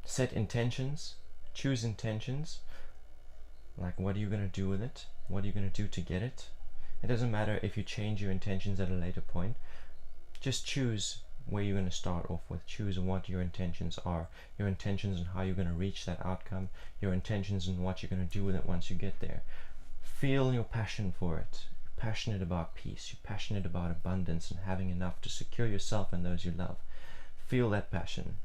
Set intentions, choose intentions, like what are you going to do with it? What are you going to do to get it? It doesn't matter if you change your intentions at a later point. Just choose where you're going to start off with. Choose what your intentions are. Your intentions and how you're going to reach that outcome. Your intentions and what you're going to do with it once you get there. Feel your passion for it. You're passionate about peace. You're passionate about abundance and having enough to secure yourself and those you love. Feel that passion.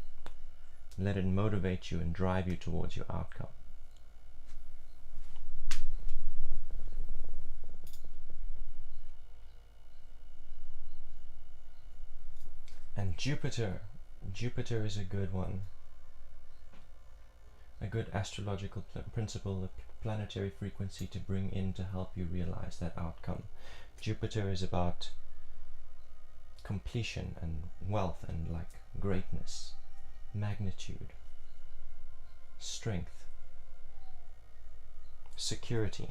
Let it motivate you and drive you towards your outcome. And Jupiter is a good one. A good astrological principle, a planetary frequency to bring in to help you realize that outcome. Jupiter is about completion and wealth and like greatness, magnitude, strength, security.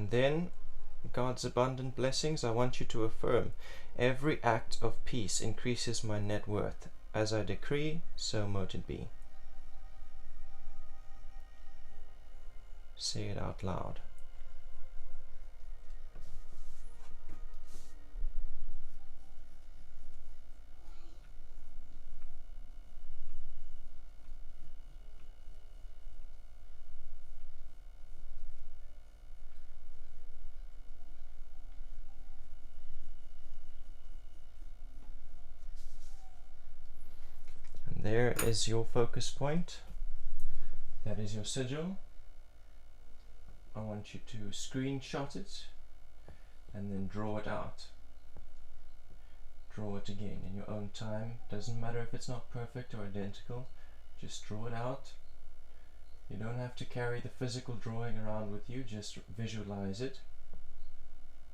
And then God's abundant blessings, I want you to affirm, every act of peace increases my net worth. As I decree, so mote it be. Say it out loud. And there is your focus point. That is your sigil. I want you to screenshot it and then draw it out. Draw it again in your own time. Doesn't matter if it's not perfect or identical, just draw it out. You don't have to carry the physical drawing around with you, just visualize it.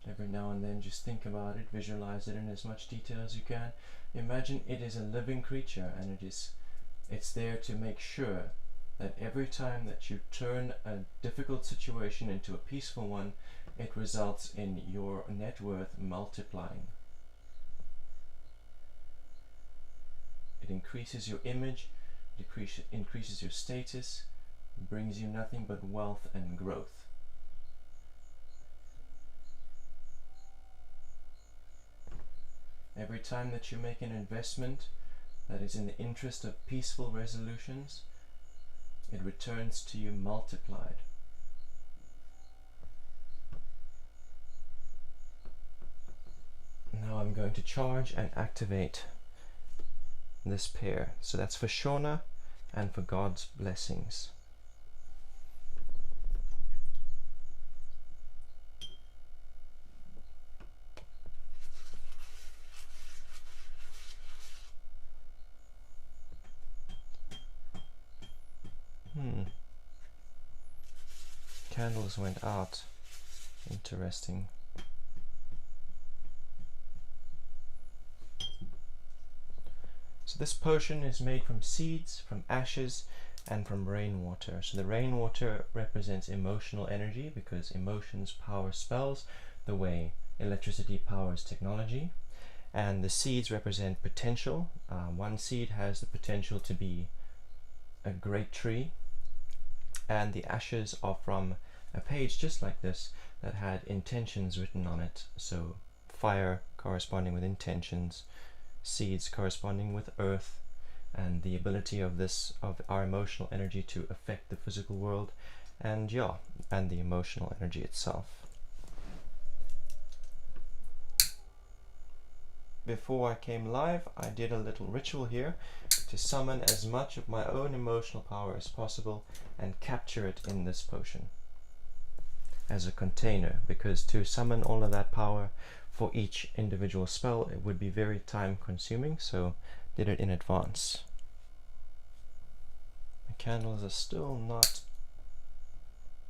Every now and then just think about it, visualize it in as much detail as you can. Imagine it is a living creature, and it's there to make sure that every time that you turn a difficult situation into a peaceful one, it results in your net worth multiplying. It increases your image, it increases your status, brings you nothing but wealth and growth. Every time that you make an investment that is in the interest of peaceful resolutions, it returns to you multiplied. Now I'm going to charge and activate this pair. So that's for Shauna and for God's blessings. Candles went out. Interesting. So this potion is made from seeds, from ashes, and from rainwater. So the rainwater represents emotional energy, because emotions power spells the way electricity powers technology. And the seeds represent potential. One seed has the potential to be a great tree. And the ashes are from a page just like this that had intentions written on it. So fire corresponding with intentions, seeds corresponding with earth, and the ability of our emotional energy to affect the physical world, and the emotional energy itself. Before I came live, I did a little ritual here to summon as much of my own emotional power as possible and capture it in this potion as a container, because to summon all of that power for each individual spell, it would be very time consuming, so did it in advance. The candles are still not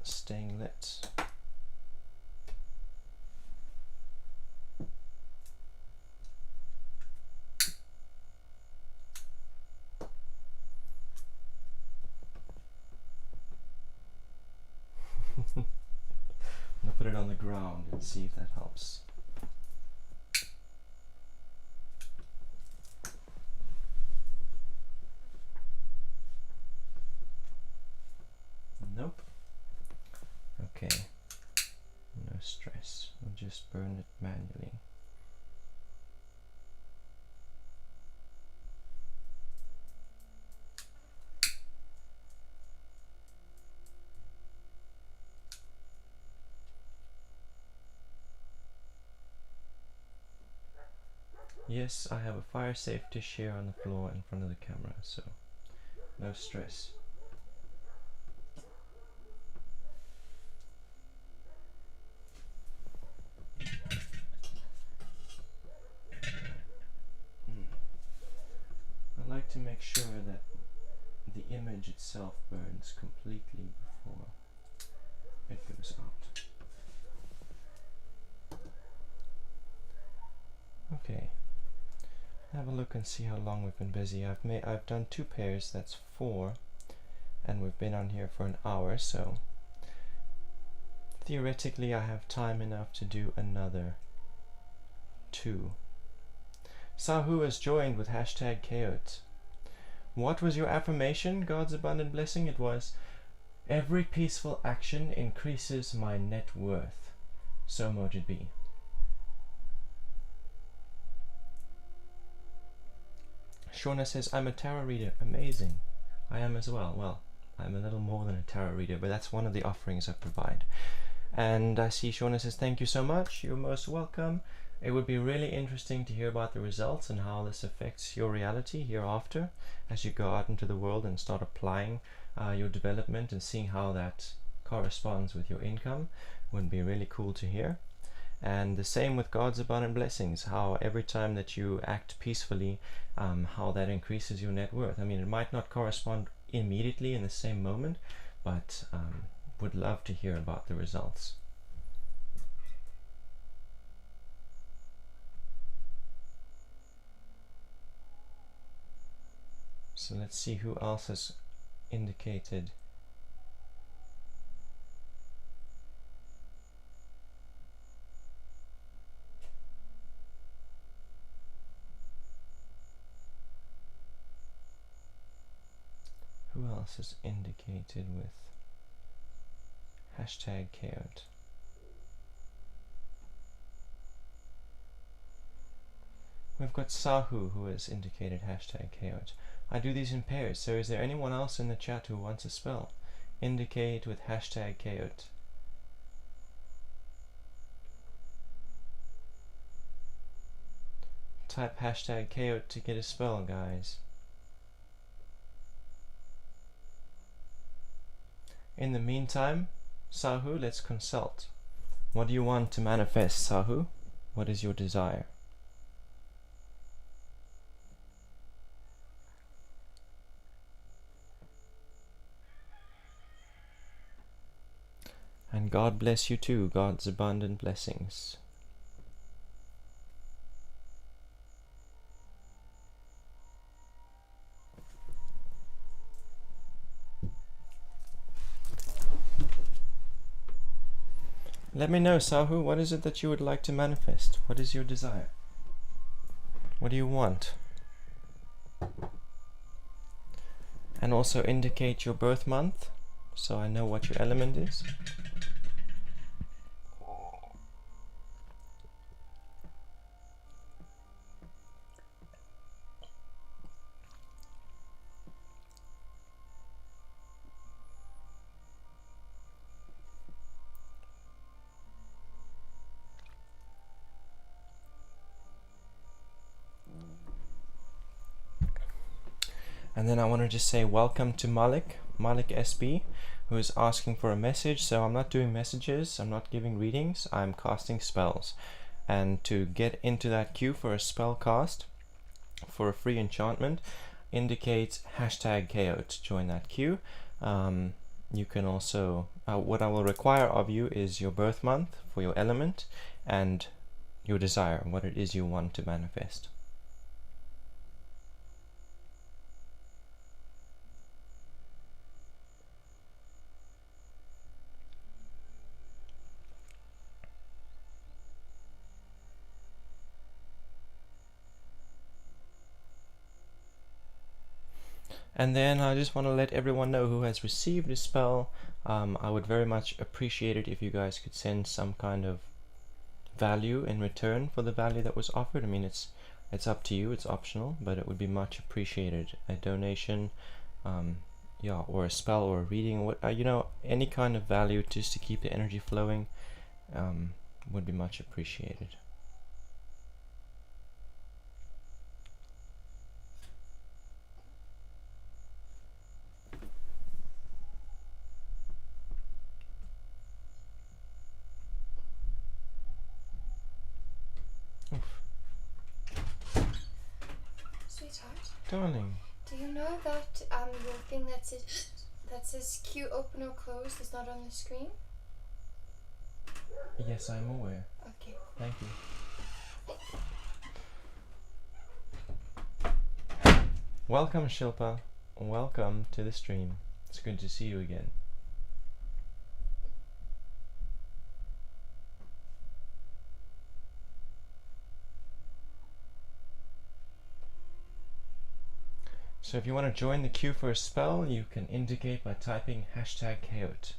staying lit. I'm gonna put it on the ground and see if that helps. Nope. Okay. No stress. We'll just burn it manually. Yes, I have a fire safe dish here on the floor in front of the camera, so no stress. I like to make sure that the image itself burns completely before it goes out. Okay. Have a look and see how long we've been busy. I've done 2 pairs, that's 4, and we've been on here for an hour, so theoretically I have time enough to do another 2. Sahu has joined with hashtag Chaos. What was your affirmation, God's abundant blessing? It was, every peaceful action increases my net worth. So mote it be. Shauna says, I'm a tarot reader. Amazing. I am as well. Well, I'm a little more than a tarot reader, but that's one of the offerings I provide. And I see Shauna says, thank you so much. You're most welcome. It would be really interesting to hear about the results and how this affects your reality hereafter as you go out into the world and start applying your development and seeing how that corresponds with your income. Would be really cool to hear. And the same with God's abundant blessings, how every time that you act peacefully, how that increases your net worth. I mean, it might not correspond immediately in the same moment, but would love to hear about the results. So let's see who else has indicated. Who else has indicated with hashtag Chaos? We've got Sahu who has indicated hashtag Chaos. I do these in pairs, so is there anyone else in the chat who wants a spell? Indicate with hashtag Chaos. Type hashtag Chaos to get a spell, guys. In the meantime, Sahu, let's consult. What do you want to manifest, Sahu? What is your desire? And God bless you too, God's abundant blessings. Let me know, Sahu, what is it that you would like to manifest? What is your desire? What do you want? And also indicate your birth month, so I know what your element is. And then I want to just say welcome to Malik SB, who is asking for a message. So I'm not doing messages, I'm not giving readings, I'm casting spells. And to get into that queue for a spell cast, for a free enchantment, indicate hashtag KO to join that queue. You can also, what I will require of you is your birth month for your element and your desire, what it is you want to manifest. And then I just want to let everyone know who has received a spell. I would very much appreciate it if you guys could send some kind of value in return for the value that was offered. I mean, it's up to you, it's optional, but it would be much appreciated. A donation, yeah, or a spell or a reading, what you know, any kind of value just to keep the energy flowing, would be much appreciated. Sweetheart, Darling, do you know that your thing that says queue open or close is not on the screen? yes, I'm aware. Okay. Thank you. Welcome, Shilpa. Welcome to the stream. It's good to see you again. So if you want to join the queue for a spell, you can indicate by typing #Chaot.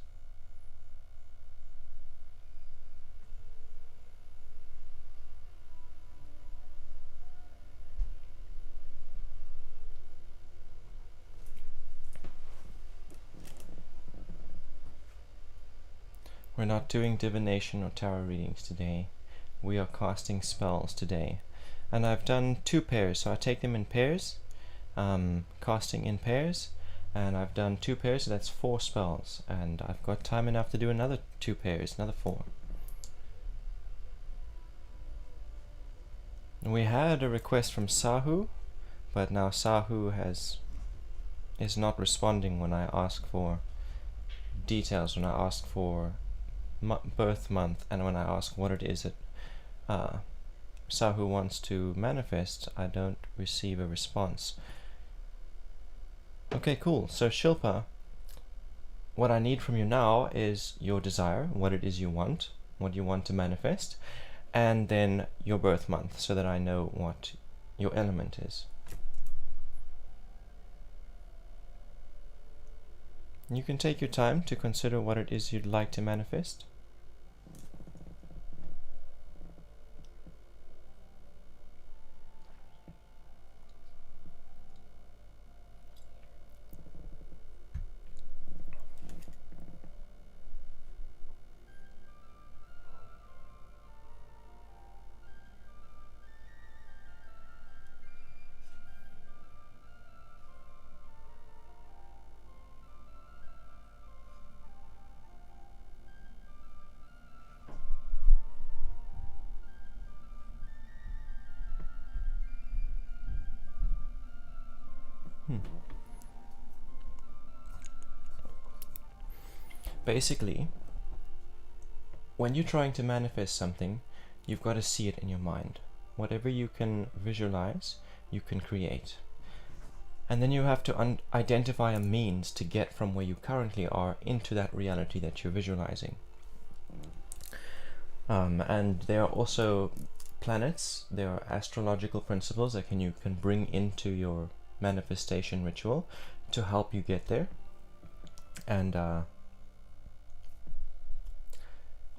We're not doing divination or tarot readings today. We are casting spells today. And I've done 2 pairs, so I take them in pairs, casting in pairs, and I've done 2 pairs, so that's 4 spells, and I've got time enough to do another 2 pairs, another 4. We had a request from Sahu, but now Sahu is not responding when I ask for details, when I ask for birth month, and when I ask what it is that Sahu wants to manifest. I don't receive a response. Okay, cool. So Shilpa, what I need from you now is your desire, what it is you want, what you want to manifest, and then your birth month, so that I know what your element is. You can take your time to consider what it is you'd like to manifest. Basically, when you're trying to manifest something, you've got to see it in your mind. Whatever you can visualize, you can create. And then you have to identify a means to get from where you currently are into that reality that you're visualizing. And there are also planets, there are astrological principles that you can bring into your manifestation ritual to help you get there. And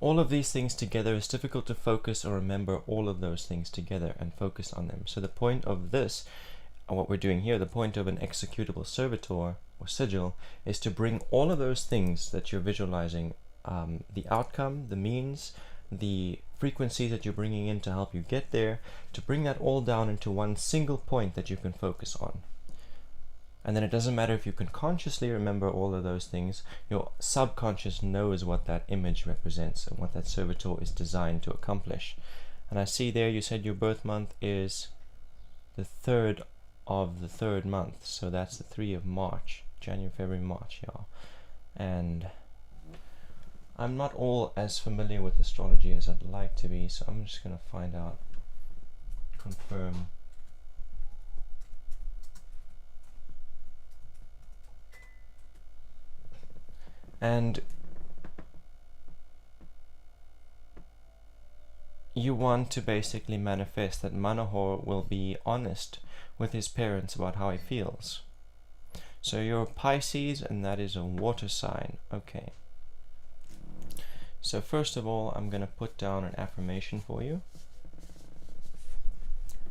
all of these things together is difficult to focus or remember all of those things together and focus on them. So the point of this, what we're doing here, the point of an executable servitor or sigil, is to bring all of those things that you're visualizing, the outcome, the means, the frequencies that you're bringing in to help you get there, to bring that all down into one single point that you can focus on. And then it doesn't matter if you can consciously remember all of those things, your subconscious knows what that image represents and what that servitor is designed to accomplish. And I see there you said your birth month is the 3rd of the 3rd month, so that's the 3 of March, January, February, March, y'all. And I'm not all as familiar with astrology as I'd like to be, so I'm just going to find out, confirm. And you want to basically manifest that Manohar will be honest with his parents about how he feels. So you're Pisces, and that is a water sign. Okay. So first of all, I'm going to put down an affirmation for you.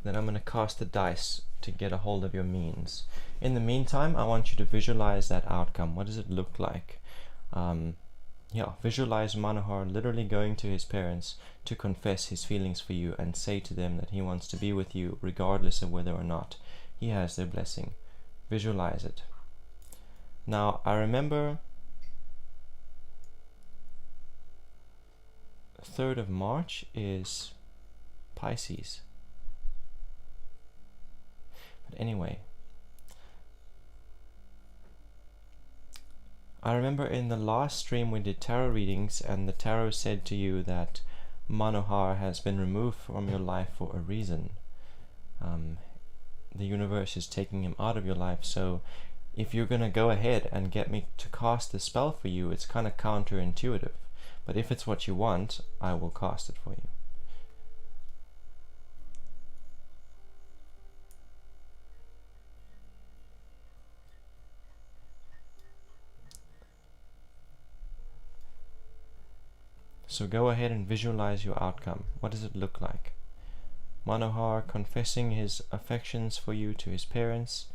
Then I'm going to cast the dice to get a hold of your means. In the meantime, I want you to visualize that outcome. What does it look like? Visualize Manohar literally going to his parents to confess his feelings for you and say to them that he wants to be with you regardless of whether or not he has their blessing. Visualize it. Now, I remember 3rd of March is Pisces. But anyway, I remember in the last stream we did tarot readings, and the tarot said to you that Manohar has been removed from your life for a reason. The universe is taking him out of your life, so if you're going to go ahead and get me to cast the spell for you, it's kind of counterintuitive. But if it's what you want, I will cast it for you. So go ahead and visualize your outcome. What does it look like? Manohar confessing his affections for you to his parents.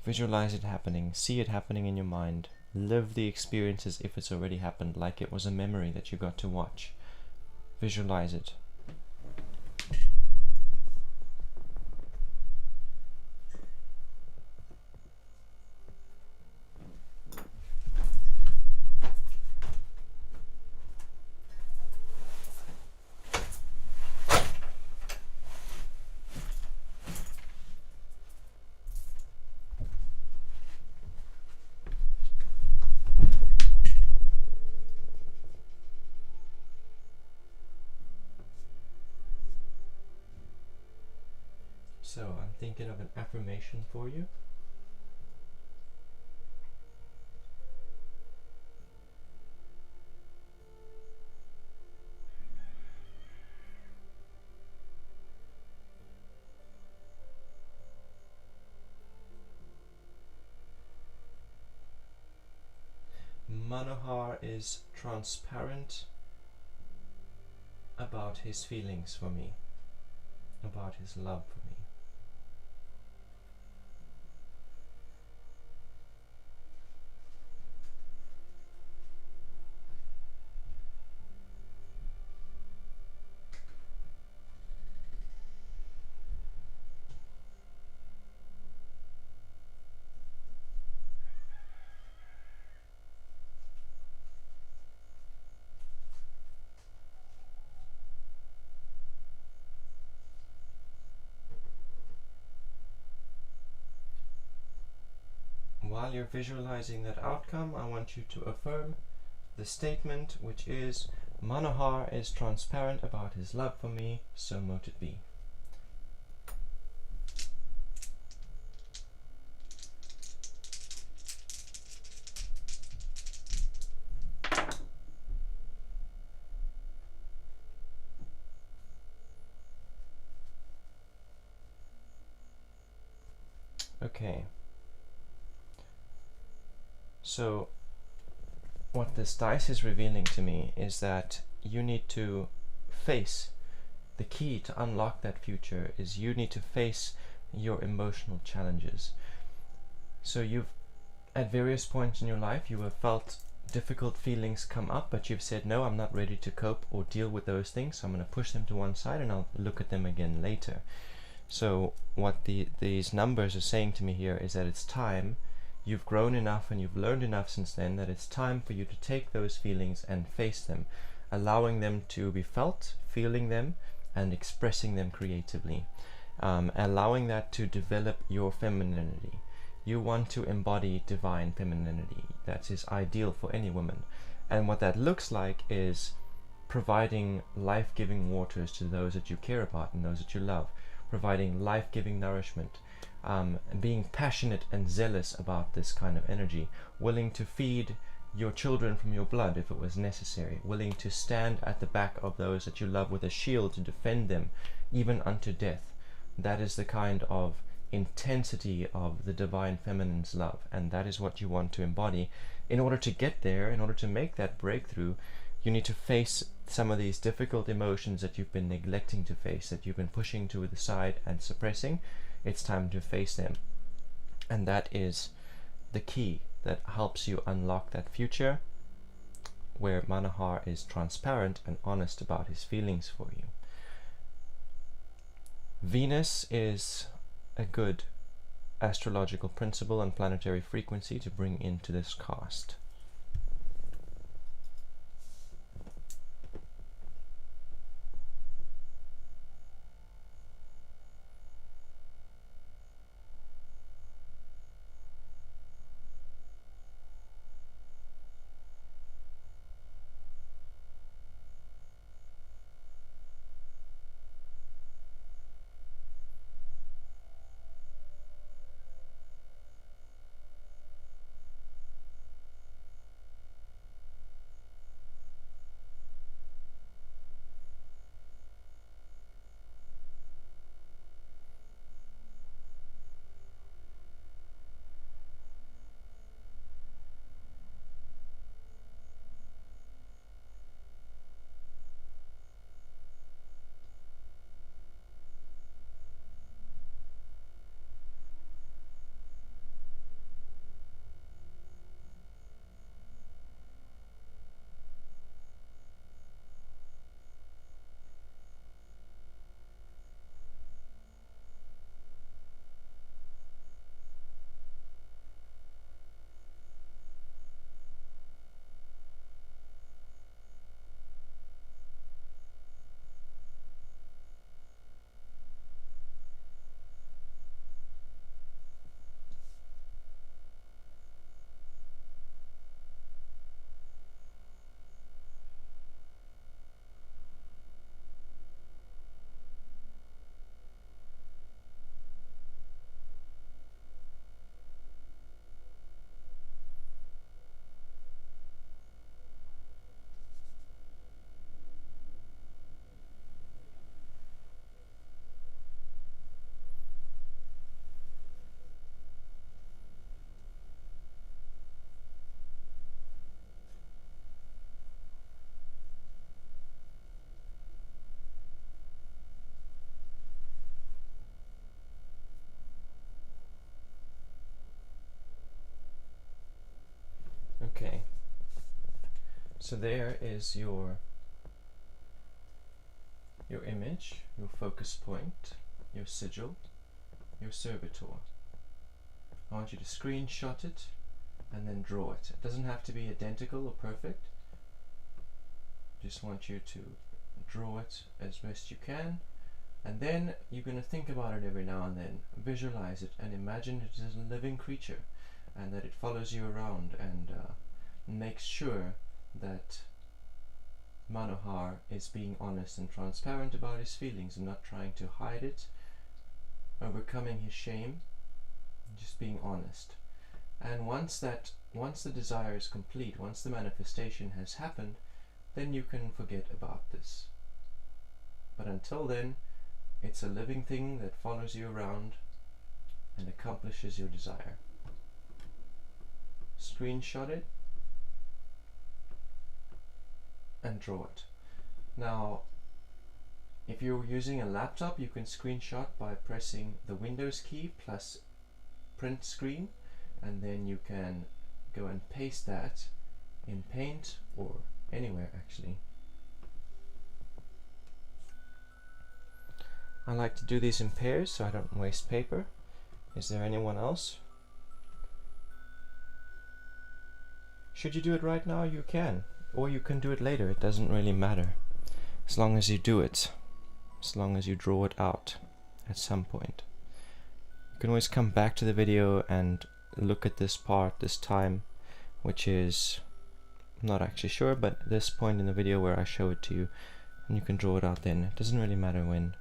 Visualize it happening. See it happening in your mind. Live the experience as if it's already happened, like it was a memory that you got to watch. Visualize it. So I'm thinking of an affirmation for you. Manohar is transparent about his feelings for me, about his love for me. While you're visualizing that outcome, I want you to affirm the statement, which is, Manohar is transparent about his love for me, so mote it be. Okay. So, what this dice is revealing to me is that you need to face the key to unlock that future is you need to face your emotional challenges. So you've at various points in your life you have felt difficult feelings come up, but you've said, no, I'm not ready to cope or deal with those things, so I'm going to push them to one side and I'll look at them again later. So what these numbers are saying to me here is that it's time. You've grown enough and you've learned enough since then that it's time for you to take those feelings and face them, allowing them to be felt, feeling them, and expressing them creatively, allowing that to develop your femininity. You want to embody divine femininity. That is ideal for any woman. And what that looks like is providing life-giving waters to those that you care about and those that you love, providing life-giving nourishment, being passionate and zealous about this kind of energy, willing to feed your children from your blood if it was necessary, willing to stand at the back of those that you love with a shield to defend them, even unto death. That is the kind of intensity of the divine feminine's love, and that is what you want to embody. In order to get there, in order to make that breakthrough, you need to face some of these difficult emotions that you've been neglecting to face, that you've been pushing to the side and suppressing. It's time to face them. And that is the key that helps you unlock that future where Manohar is transparent and honest about his feelings for you. Venus is a good astrological principle and planetary frequency to bring into this cast. Okay, so there is your image, your focus point, your sigil, your servitor. I want you to screenshot it and then draw it. It doesn't have to be identical or perfect. Just want you to draw it as best you can, and then you're going to think about it every now and then. Visualize it and imagine it is a living creature and that it follows you around and makes sure that Manohar is being honest and transparent about his feelings and not trying to hide it, overcoming his shame, just being honest. And once the desire is complete, once the manifestation has happened, then you can forget about this. But until then, it's a living thing that follows you around and accomplishes your desire. Screenshot it and draw it. Now, if you're using a laptop, you can screenshot by pressing the Windows key plus print screen, and then you can go and paste that in Paint or anywhere actually. I like to do these in pairs so I don't waste paper. Is there anyone else? Should you do it right now, you can. Or you can do it later, it doesn't really matter. As long as you do it. As long as you draw it out at some point. You can always come back to the video and look at this part this time, which is, I'm not actually sure, but this point in the video where I show it to you, and you can draw it out then. It doesn't really matter when.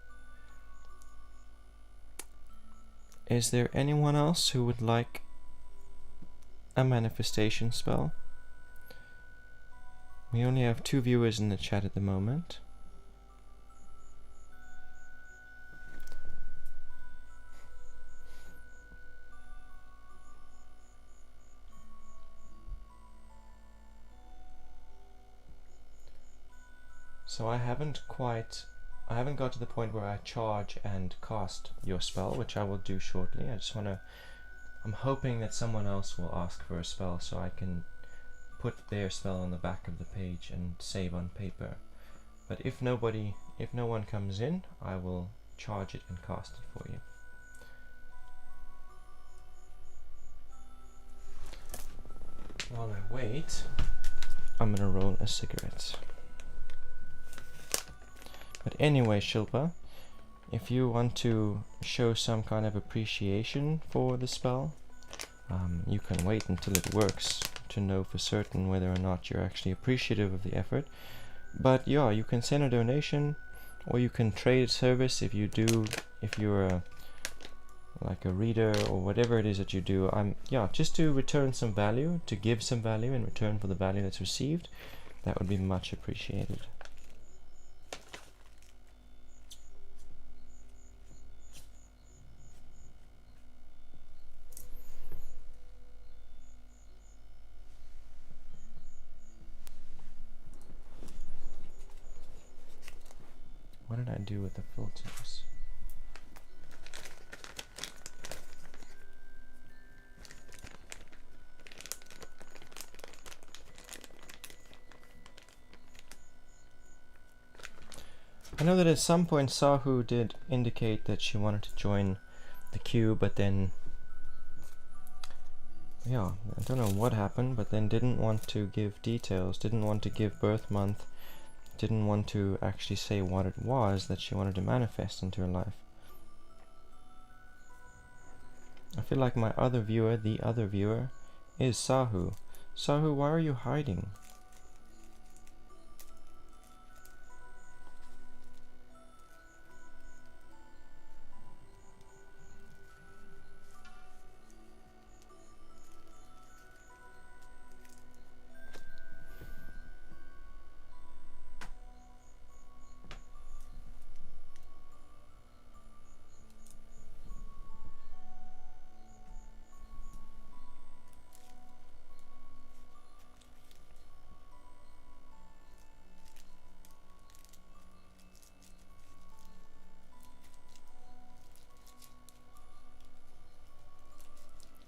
Is there anyone else who would like a manifestation spell? We only have 2 viewers in the chat at the moment. So I haven't got to the point where I charge and cast your spell, which I will do shortly. I'm hoping that someone else will ask for a spell so I can put their spell on the back of the page and save on paper. But if no one comes in, I will charge it and cast it for you. While I wait, I'm gonna roll a cigarette. But anyway, Shilpa, if you want to show some kind of appreciation for the spell, you can wait until it works to know for certain whether or not you're actually appreciative of the effort. But yeah, you can send a donation, or you can trade service if you're like a reader or whatever it is that you do. Just to return some value, to give some value in return for the value that's received, that would be much appreciated. What did I do with the filters? I know that at some point Sahu did indicate that she wanted to join the queue, but then, yeah, I don't know what happened, but then didn't want to give details, didn't want to give birth month, didn't want to actually say what it was that she wanted to manifest into her life. I feel like my other viewer, the other viewer, is Sahu. Sahu, why are you hiding?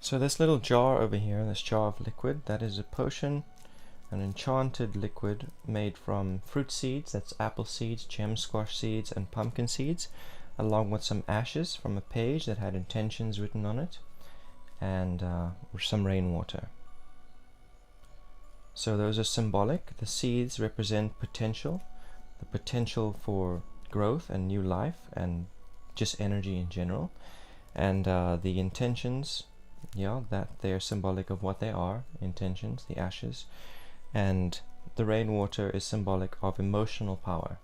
So this little jar over here, this jar of liquid, that is a potion, an enchanted liquid made from fruit seeds, that's apple seeds, gem squash seeds, and pumpkin seeds, along with some ashes from a page that had intentions written on it, and some rainwater. So those are symbolic. The seeds represent potential, the potential for growth and new life and just energy in general. And the intentions, that they're symbolic of what they are, intentions, the ashes. And the rainwater is symbolic of emotional power,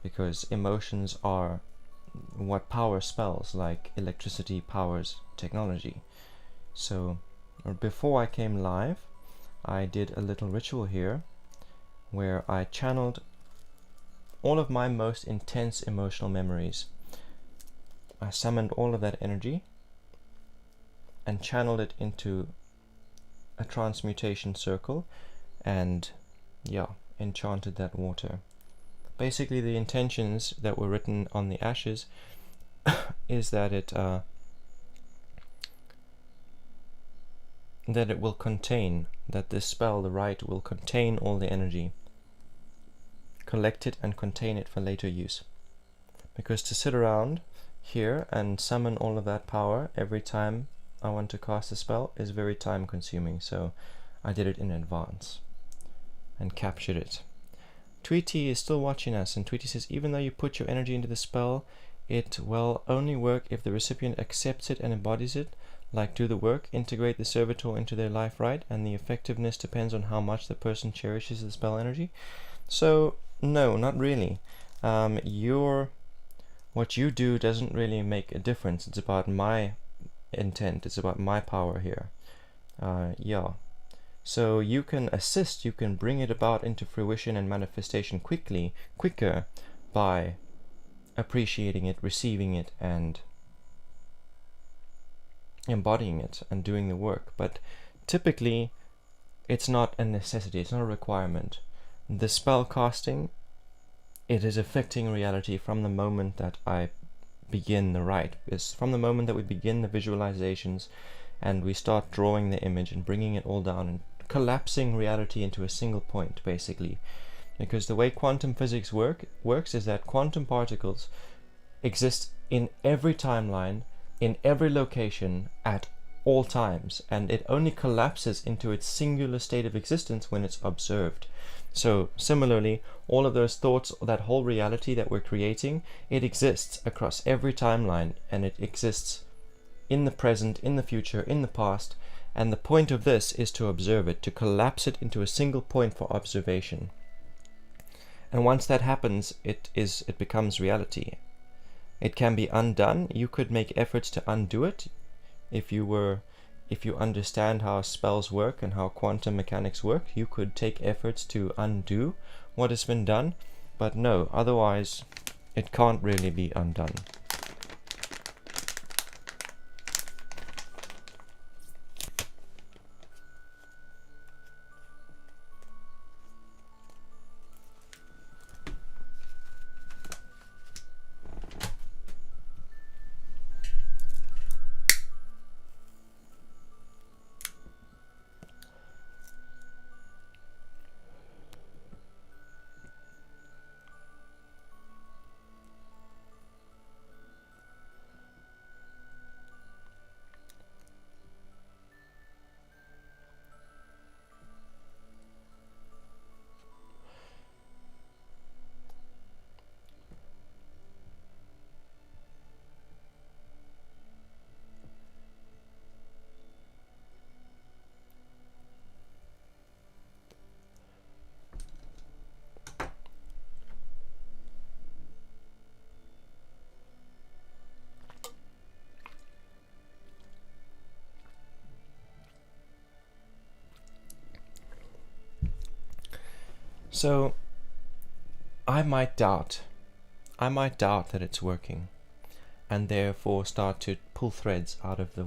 because emotions are what power spells, like electricity powers technology. So before I came live, I did a little ritual here where I channeled all of my most intense emotional memories. I summoned all of that energy and channeled it into a transmutation circle and enchanted that water. Basically, the intentions that were written on the ashes is that it will contain, that this spell, the rite, will contain all the energy, collect it and contain it for later use. Because to sit around here and summon all of that power every time I want to cast a spell is very time consuming, so I did it in advance and captured it. Tweety is still watching us, and Tweety says, even though you put your energy into the spell, it will only work if the recipient accepts it and embodies it. Like, do the work, integrate the servitor into their life right, and the effectiveness depends on how much the person cherishes the spell energy. So, no, not really. What you do doesn't really make a difference. It's about my intent, it's about my power here. So you can assist, you can bring it about into fruition and manifestation quicker by appreciating it, receiving it, and embodying it and doing the work. But typically it's not a necessity, it's not a requirement. The spell casting, it is affecting reality from the moment that I begin the rite. It's from the moment that we begin the visualizations and we start drawing the image and bringing it all down and collapsing reality into a single point, basically. Because the way quantum physics works is that quantum particles exist in every timeline, in every location, at all times, and it only collapses into its singular state of existence when it's observed. So similarly, all of those thoughts, that whole reality that we're creating, it exists across every timeline, and it exists in the present, in the future, in the past, and the point of this is to observe it, to collapse it into a single point for observation. And once that happens, it becomes reality. It can be undone. You could make efforts to undo it if you understand how spells work and how quantum mechanics work. You could take efforts to undo what has been done, but no, otherwise it can't really be undone. So I might doubt that it's working, and therefore start to pull threads out of the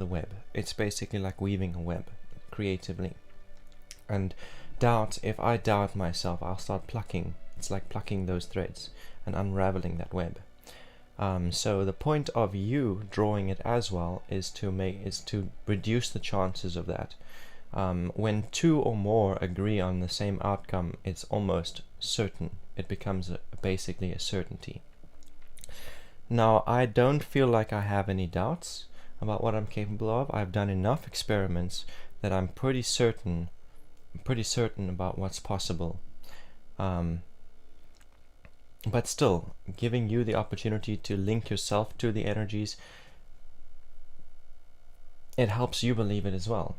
web. It's basically like weaving a web creatively. And if I doubt myself, I'll start plucking. It's like plucking those threads and unraveling that web. So the point of you drawing it as well is to reduce the chances of that. When two or more agree on the same outcome, it's almost certain. It becomes basically a certainty. Now, I don't feel like I have any doubts about what I'm capable of. I've done enough experiments that I'm pretty certain about what's possible. But still, giving you the opportunity to link yourself to the energies, it helps you believe it as well.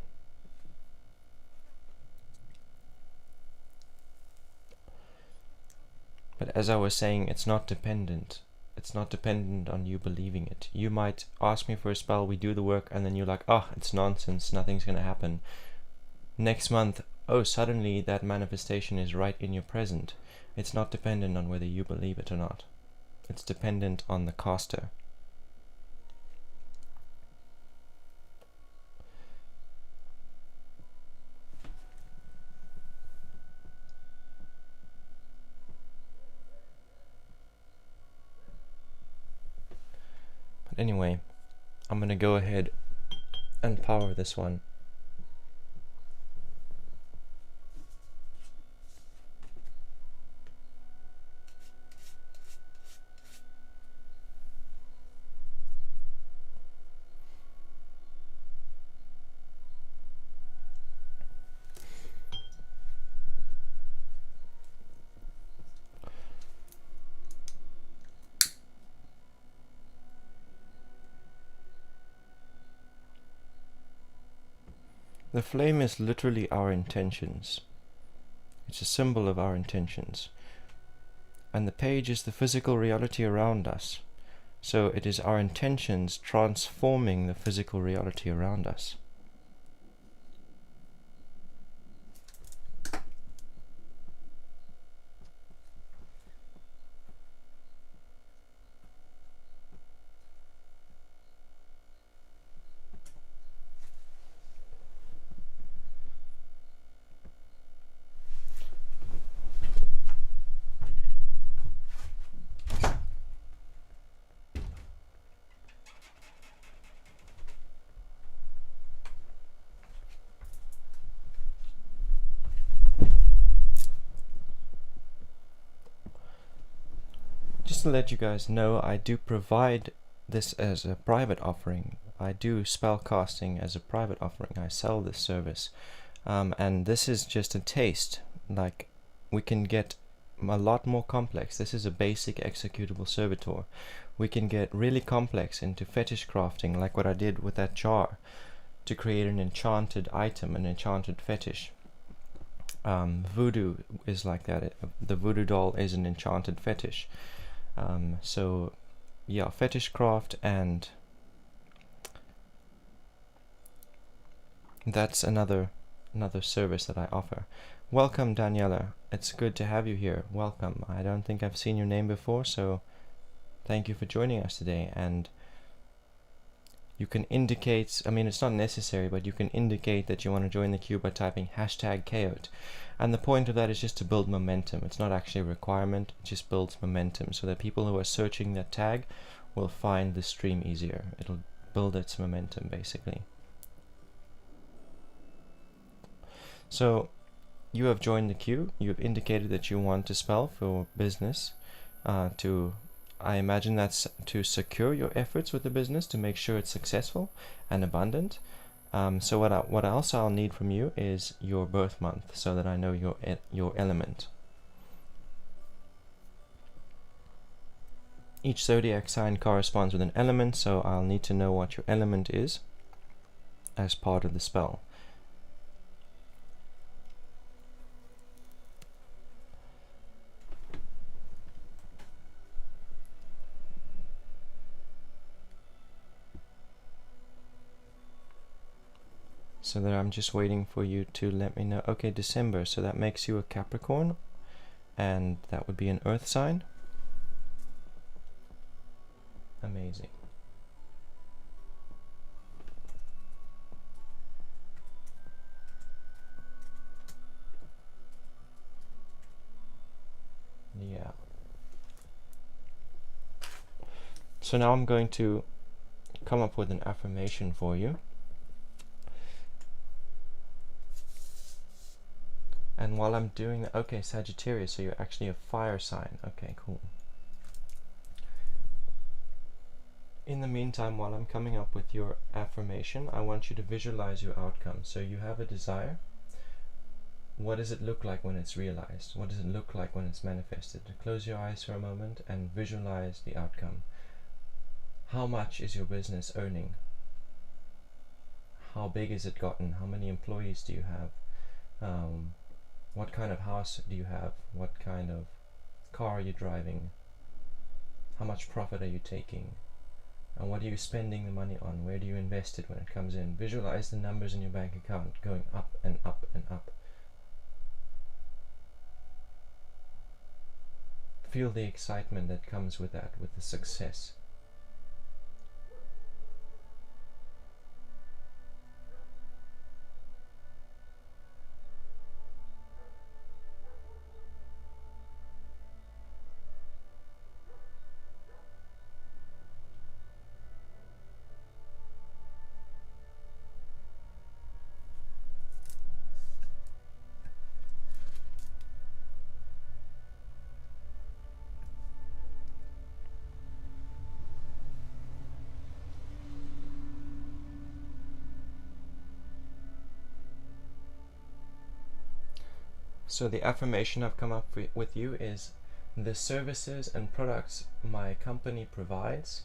But as I was saying, it's not dependent. It's not dependent on you believing it. You might ask me for a spell, we do the work, and then you're like, oh, it's nonsense, nothing's going to happen. Next month, oh, suddenly that manifestation is right in your present. It's not dependent on whether you believe it or not. It's dependent on the caster. But anyway, I'm going to go ahead and power this one. The flame is literally our intentions. It's a symbol of our intentions. And the page is the physical reality around us. So it is our intentions transforming the physical reality around us. Just to let you guys know, I do provide this as a private offering. I do spellcasting as a private offering. I sell this service. And this is just a taste. Like, we can get a lot more complex. This is a basic executable servitor. We can get really complex into fetish crafting, like what I did with that jar, to create an enchanted item, an enchanted fetish. Voodoo is like that. The voodoo doll is an enchanted fetish. So yeah, fetish craft, and that's another service that I offer. Welcome, Daniela. It's good to have you here. Welcome. I don't think I've seen your name before, so thank you for joining us today. And you can indicate, I mean, it's not necessary, but you can indicate that you want to join the queue by typing #Chaot. And the point of that is just to build momentum. It's not actually a requirement, it just builds momentum so that people who are searching that tag will find the stream easier. It'll build its momentum, basically. So, you have joined the queue. You have indicated that you want to spell for business. I imagine that's to secure your efforts with the business, to make sure it's successful and abundant. So what else I'll need from you is your birth month, so that I know your element. Each zodiac sign corresponds with an element, so I'll need to know what your element is as part of the spell. So that I'm just waiting for you to let me know. Okay, December, so that makes you a Capricorn, and that would be an earth sign. Amazing. Yeah. So now I'm going to come up with an affirmation for you. And while I'm doing that, okay, Sagittarius, so you're actually a fire sign. Okay, cool. In the meantime, while I'm coming up with your affirmation, I want you to visualize your outcome. So you have a desire. What does it look like when it's realized? What does it look like when it's manifested? Close your eyes for a moment and visualize the outcome. How much is your business earning? How big has it gotten? How many employees do you have? What kind of house do you have? What kind of car are you driving? How much profit are you taking? And what are you spending the money on? Where do you invest it when it comes in? Visualize the numbers in your bank account going up and up and up. Feel the excitement that comes with that, with the success. So the affirmation I've come up with you is, the services and products my company provides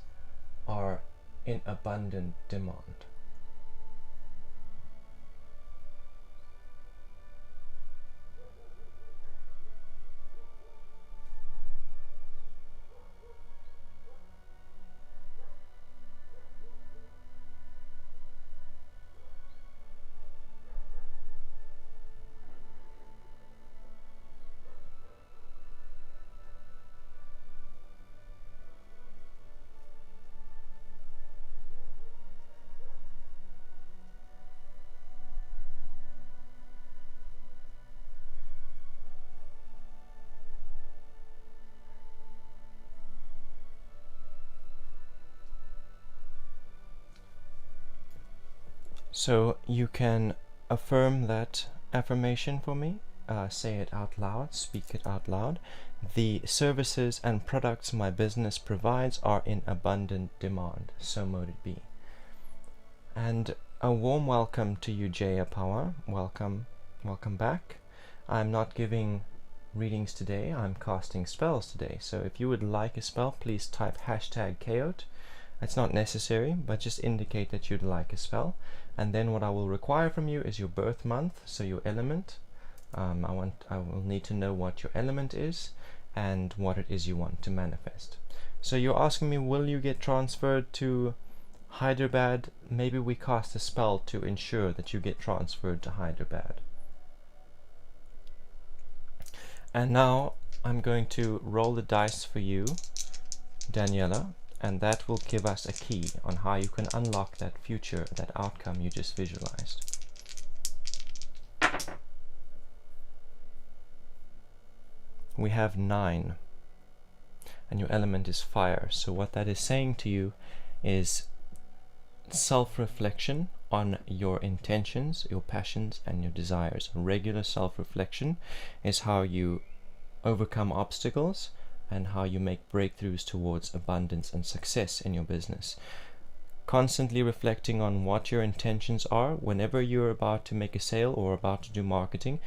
are in abundant demand. So you can affirm that affirmation for me. Say it out loud, speak it out loud. The services and products my business provides are in abundant demand. So mote it be. And a warm welcome to you, Jaya Power. Welcome back. I'm not giving readings today, I'm casting spells today. So if you would like a spell, please type #Chaot. It's not necessary, but just indicate that you'd like a spell. And then what I will require from you is your birth month, so your element. I will need to know what your element is and what it is you want to manifest. So you're asking me, will you get transferred to Hyderabad? Maybe we cast a spell to ensure that you get transferred to Hyderabad. And now I'm going to roll the dice for you, Daniela, and that will give us a key on how you can unlock that future, that outcome you just visualized. We have 9, and your element is fire. So what that is saying to you is self-reflection on your intentions, your passions, and your desires. Regular self-reflection is how you overcome obstacles and how you make breakthroughs towards abundance and success in your business. Constantly reflecting on what your intentions are whenever you're about to make a sale or about to do marketing.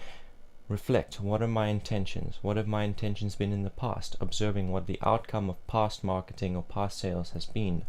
Reflect, what are my intentions? What have my intentions been in the past? Observing what the outcome of past marketing or past sales has been,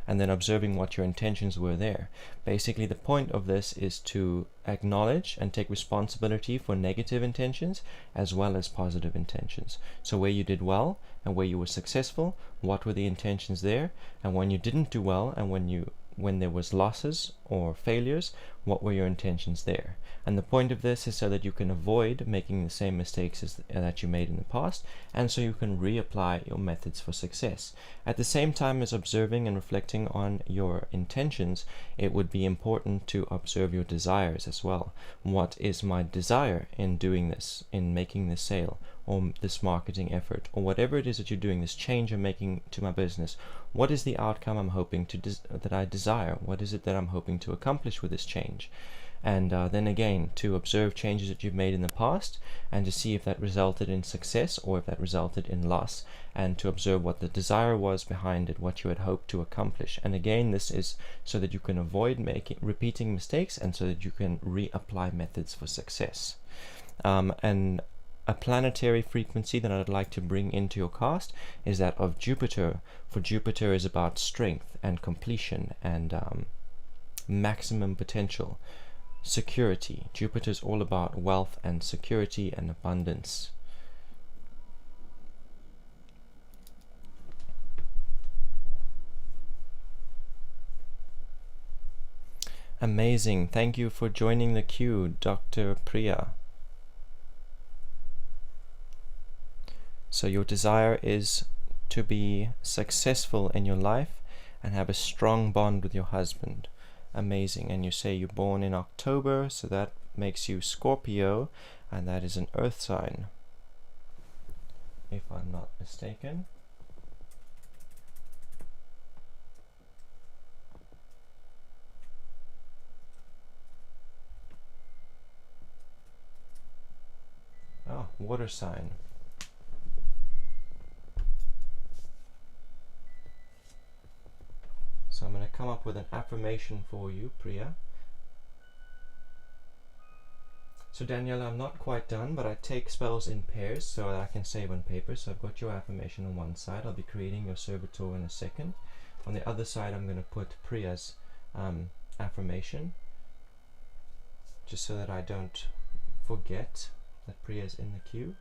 and then observing what your intentions were there. Basically, the point of this is to acknowledge and take responsibility for negative intentions as well as positive intentions. So where you did well and where you were successful, what were the intentions there? And when you didn't do well and when there was losses or failures, what were your intentions there? And the point of this is so that you can avoid making the same mistakes that you made in the past, and so you can reapply your methods for success. At the same time as observing and reflecting on your intentions, it would be important to observe your desires as well. What is my desire in doing this, in making this sale, or this marketing effort, or whatever it is that you're doing, this change you're making to my business? what is the outcome I'm hoping to that I desire? What is it that I'm hoping to accomplish with this change? And then again, to observe changes that you've made in the past and to see if that resulted in success or if that resulted in loss, and to observe what the desire was behind it, what you had hoped to accomplish. And again, this is so that you can avoid repeating mistakes and so that you can reapply methods for success. And a planetary frequency that I'd like to bring into your cast is that of Jupiter. For Jupiter is about strength and completion and maximum potential. Security. Jupiter is all about wealth and security and abundance. Amazing. Thank you for joining the queue, Dr. Priya. So your desire is to be successful in your life and have a strong bond with your husband. Amazing. And you say you're born in October, so that makes you Scorpio, and that is an earth sign, if I'm not mistaken. Oh, water sign. So I'm going to come up with an affirmation for you, Priya. So Daniela, I'm not quite done, but I take spells in pairs so that I can save on paper. So I've got your affirmation on one side. I'll be creating your servitor in a second. On the other side, I'm going to put Priya's affirmation, just so that I don't forget that Priya's in the queue.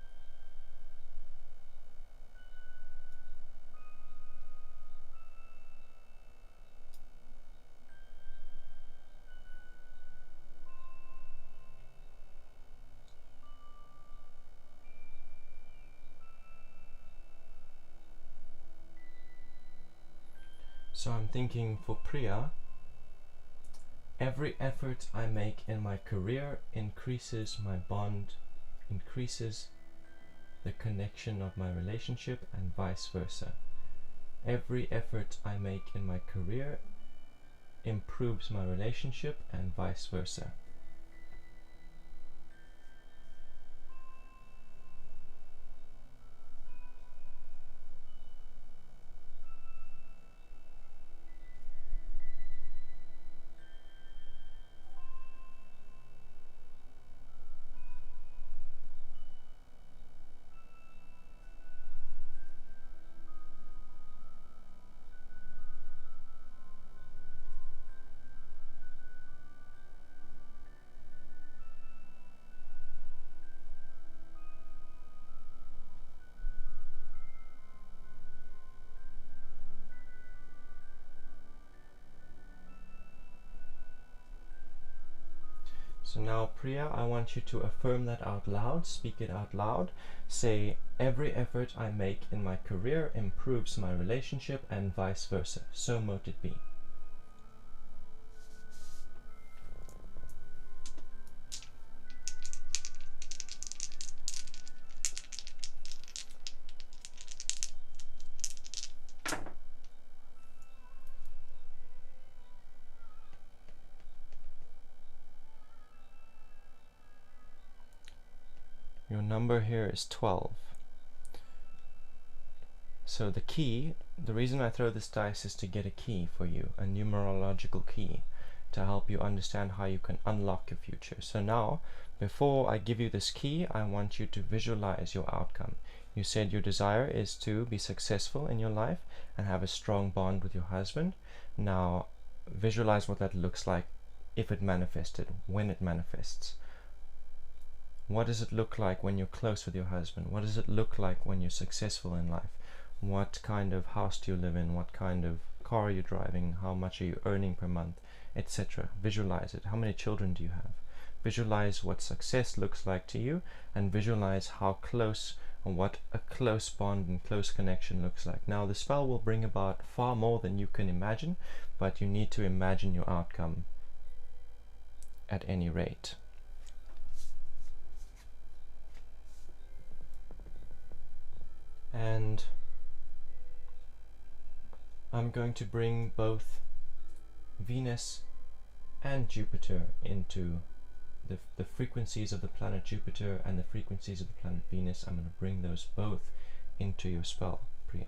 So I'm thinking for Priya, every effort I make in my career increases my bond, increases the connection of my relationship, and vice versa. Every effort I make in my career improves my relationship, and vice versa. So now, Priya, I want you to affirm that out loud, speak it out loud. Say, every effort I make in my career improves my relationship, and vice versa. So mote it be. Your number here is 12. So the key, the reason I throw this dice is to get a key for you, a numerological key, to help you understand how you can unlock your future. So now, before I give you this key, I want you to visualize your outcome. You said your desire is to be successful in your life and have a strong bond with your husband. Now, visualize what that looks like if it manifested, when it manifests. What does it look like when you're close with your husband? What does it look like when you're successful in life? What kind of house do you live in? What kind of car are you driving? How much are you earning per month? Etc. Visualize it. How many children do you have? Visualize what success looks like to you, and visualize how close, and what a close bond and close connection looks like. Now, the spell will bring about far more than you can imagine, but you need to imagine your outcome at any rate. And I'm going to bring both Venus and Jupiter into the frequencies of the planet Jupiter and the frequencies of the planet Venus. I'm going to bring those both into your spell, Priya.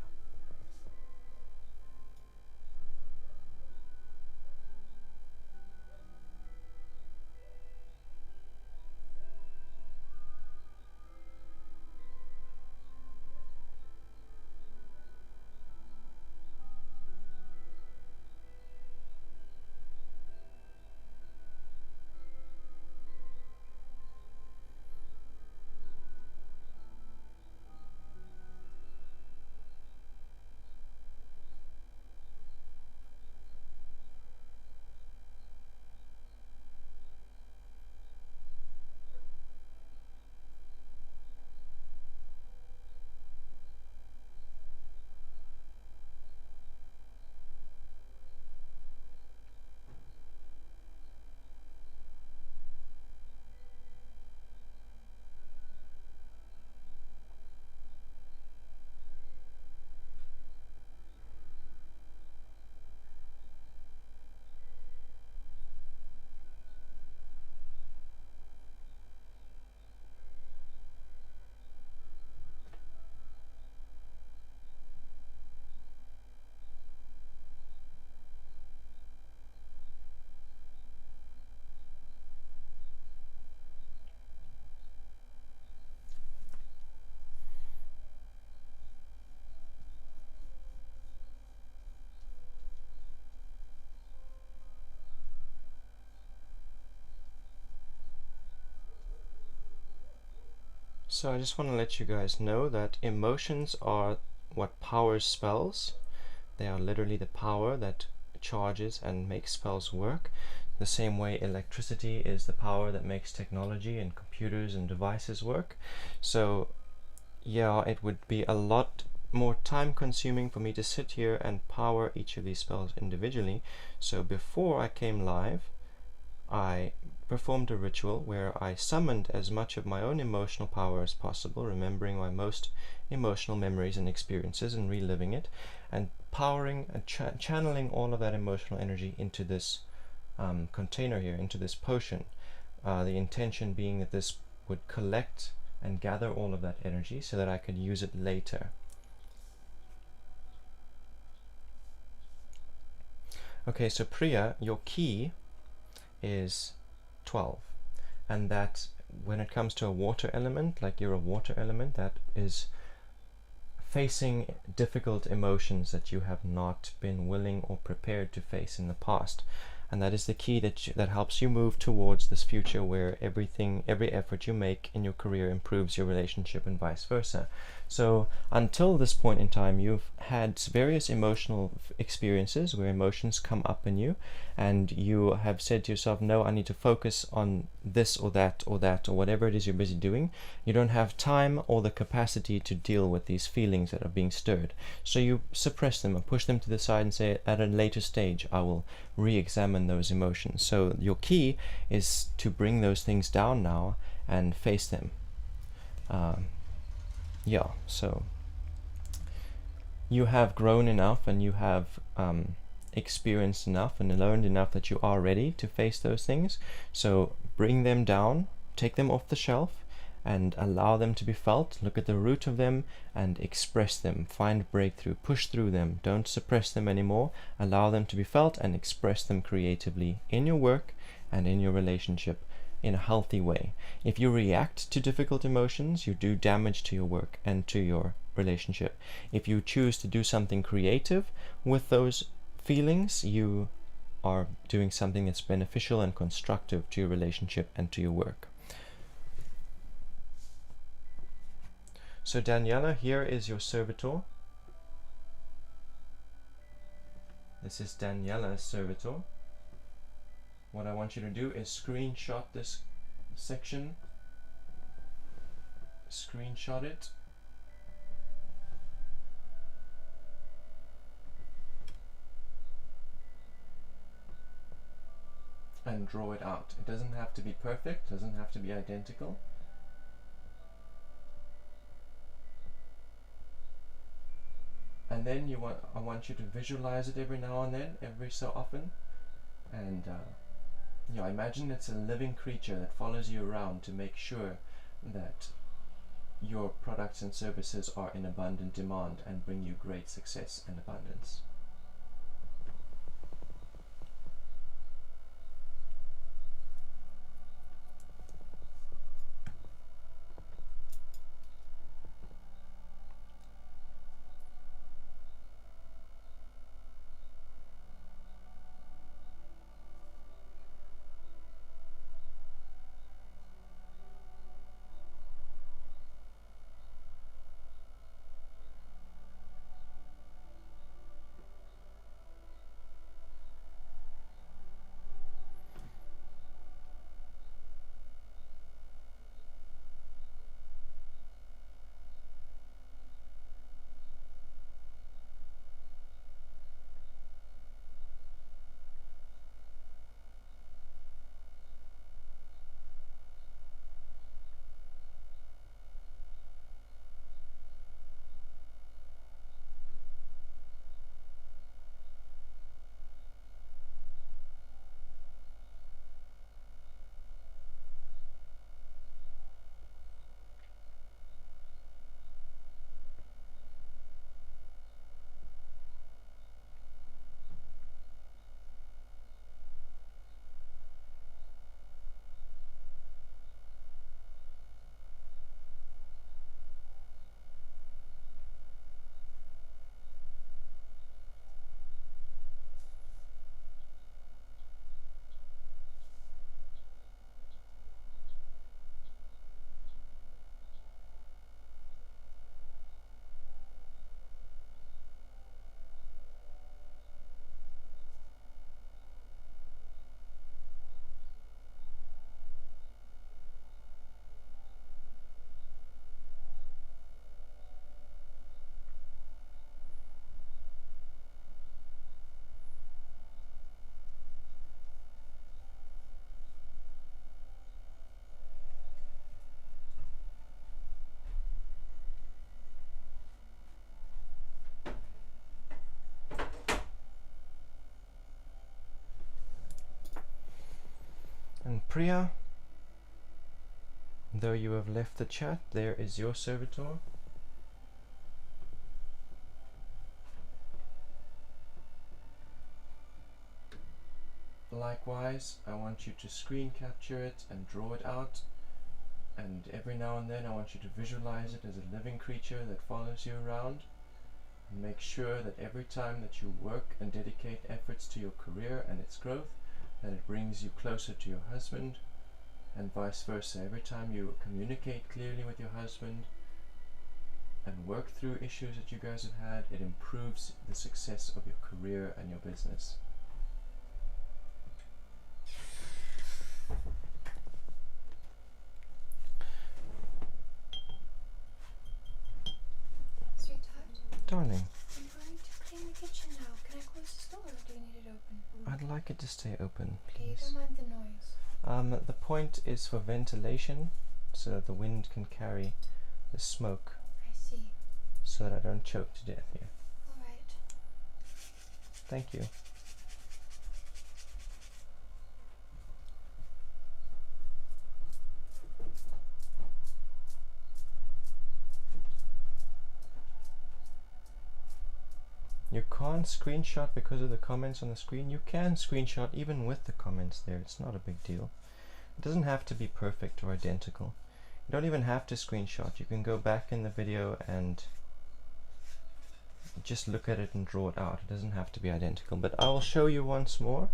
So I just want to let you guys know that emotions are what powers spells. They are literally the power that charges and makes spells work. The same way electricity is the power that makes technology and computers and devices work. So yeah, it would be a lot more time consuming for me to sit here and power each of these spells individually. So before I came live, I performed a ritual where I summoned as much of my own emotional power as possible, remembering my most emotional memories and experiences and reliving it, and powering and channeling all of that emotional energy into this container here, into this potion. The intention being that this would collect and gather all of that energy so that I could use it later. Okay, so Priya, your key is 12, and that when it comes to a water element, like you're a water element, that is facing difficult emotions that you have not been willing or prepared to face in the past. And that is the key that helps you move towards this future where every effort you make in your career improves your relationship and vice versa. So until this point in time, you've had various emotional experiences where emotions come up in you, and you have said to yourself, no, I need to focus on this or that or that or whatever it is you're busy doing. You don't have time or the capacity to deal with these feelings that are being stirred. So you suppress them and push them to the side and say, at a later stage, I will re-examine those emotions. So your key is to bring those things down now and face them. Yeah, so you have grown enough and you have experienced enough and learned enough that you are ready to face those things. So bring them down, take them off the shelf, and allow them to be felt. Look at the root of them and express them. Find breakthrough. Push through them. Don't suppress them anymore. Allow them to be felt and express them creatively in your work and in your relationship in a healthy way. If you react to difficult emotions, you do damage to your work and to your relationship. If you choose to do something creative with those feelings, you are doing something that's beneficial and constructive to your relationship and to your work. So Daniela, here is your servitor. This is Daniela's servitor. What I want you to do is screenshot this section. Screenshot it. And draw it out. It doesn't have to be perfect, doesn't have to be identical. And then I want you to visualize it every now and then, every so often, and imagine it's a living creature that follows you around to make sure that your products and services are in abundant demand and bring you great success and abundance. And Priya, though you have left the chat, there is your servitor. Likewise, I want you to screen capture it and draw it out, and every now and then I want you to visualize it as a living creature that follows you around, and make sure that every time that you work and dedicate efforts to your career and its growth, that it brings you closer to your husband, and vice versa. Every time you communicate clearly with your husband and work through issues that you guys have had, it improves the success of your career and your business. Sweetheart? Darling, I'm going to clean the kitchen now. Can I close this door or do you need it open? I'd like it to stay open, Okay, you please. don't mind the noise. The point is for ventilation, so that the wind can carry the smoke, I see. so that I don't choke to death here. Alright. Thank you. You can't screenshot because of the comments on the screen. You can screenshot even with the comments there. It's not a big deal. It doesn't have to be perfect or identical. You don't even have to screenshot. You can go back in the video and just look at it and draw it out. It doesn't have to be identical, but I will show you once more.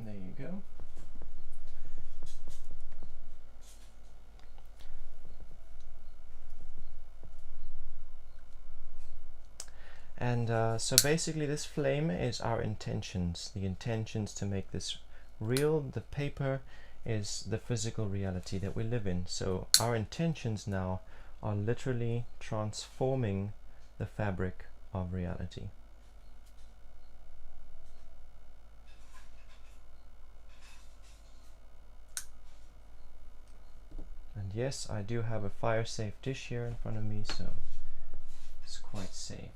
There you go. And so basically this flame is our intentions, the intentions to make this real. The paper is the physical reality that we live in. So our intentions now are literally transforming the fabric of reality. And yes, I do have a fire safe dish here in front of me, so it's quite safe.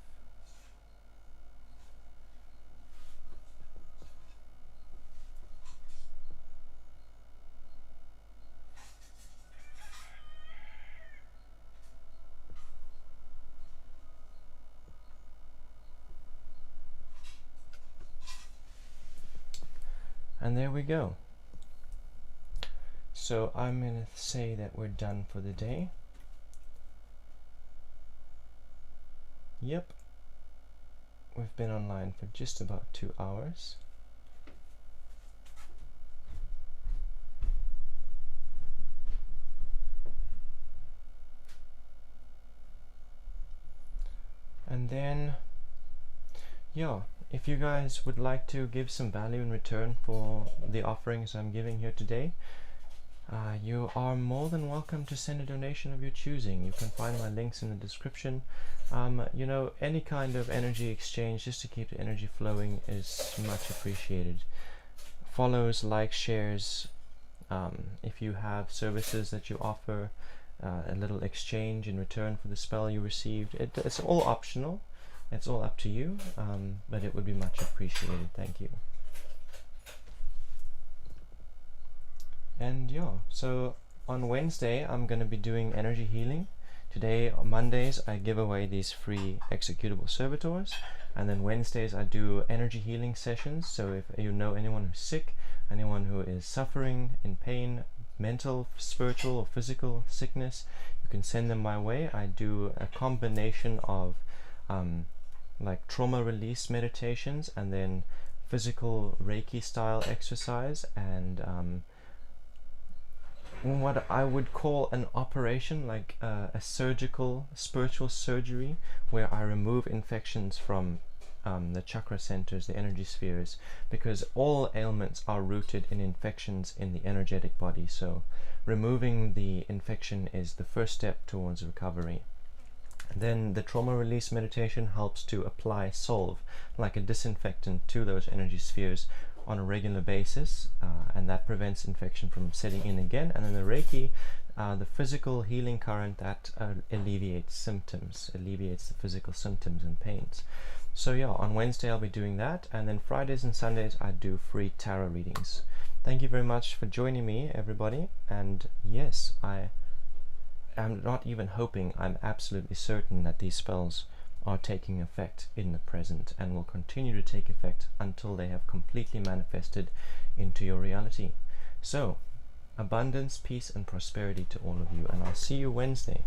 And there we go. So I'm going to say that we're done for the day. Yep. We've been online for just about 2 hours. And then, yeah, if you guys would like to give some value in return for the offerings I'm giving here today, you are more than welcome to send a donation of your choosing. You can find my links in the description. You know, any kind of energy exchange just to keep the energy flowing is much appreciated. Follows, likes, shares. If you have services that you offer, a little exchange in return for the spell you received. It's all optional. It's all up to you, but it would be much appreciated. Thank you. And yeah, so on Wednesday I'm going to be doing energy healing. Today, on Mondays, I give away these free executable servitors, and then Wednesdays I do energy healing sessions. So if you know anyone who's sick, anyone who is suffering in pain, mental, spiritual, or physical sickness, you can send them my way. I do a combination of like trauma release meditations and then physical Reiki style exercise and what I would call an operation, like a surgical, spiritual surgery, where I remove infections from the chakra centers, the energy spheres, because all ailments are rooted in infections in the energetic body. So removing the infection is the first step towards recovery. Then the trauma release meditation helps to apply Solve, like a disinfectant, to those energy spheres on a regular basis, and that prevents infection from setting in again. And then the Reiki, the physical healing current, that alleviates symptoms, alleviates the physical symptoms and pains. So yeah, on Wednesday I'll be doing that, and then Fridays and Sundays I do free tarot readings. Thank you very much for joining me, everybody. And yes, I'm not even hoping, I'm absolutely certain that these spells are taking effect in the present and will continue to take effect until they have completely manifested into your reality. So, abundance, peace, and prosperity to all of you, and I'll see you Wednesday.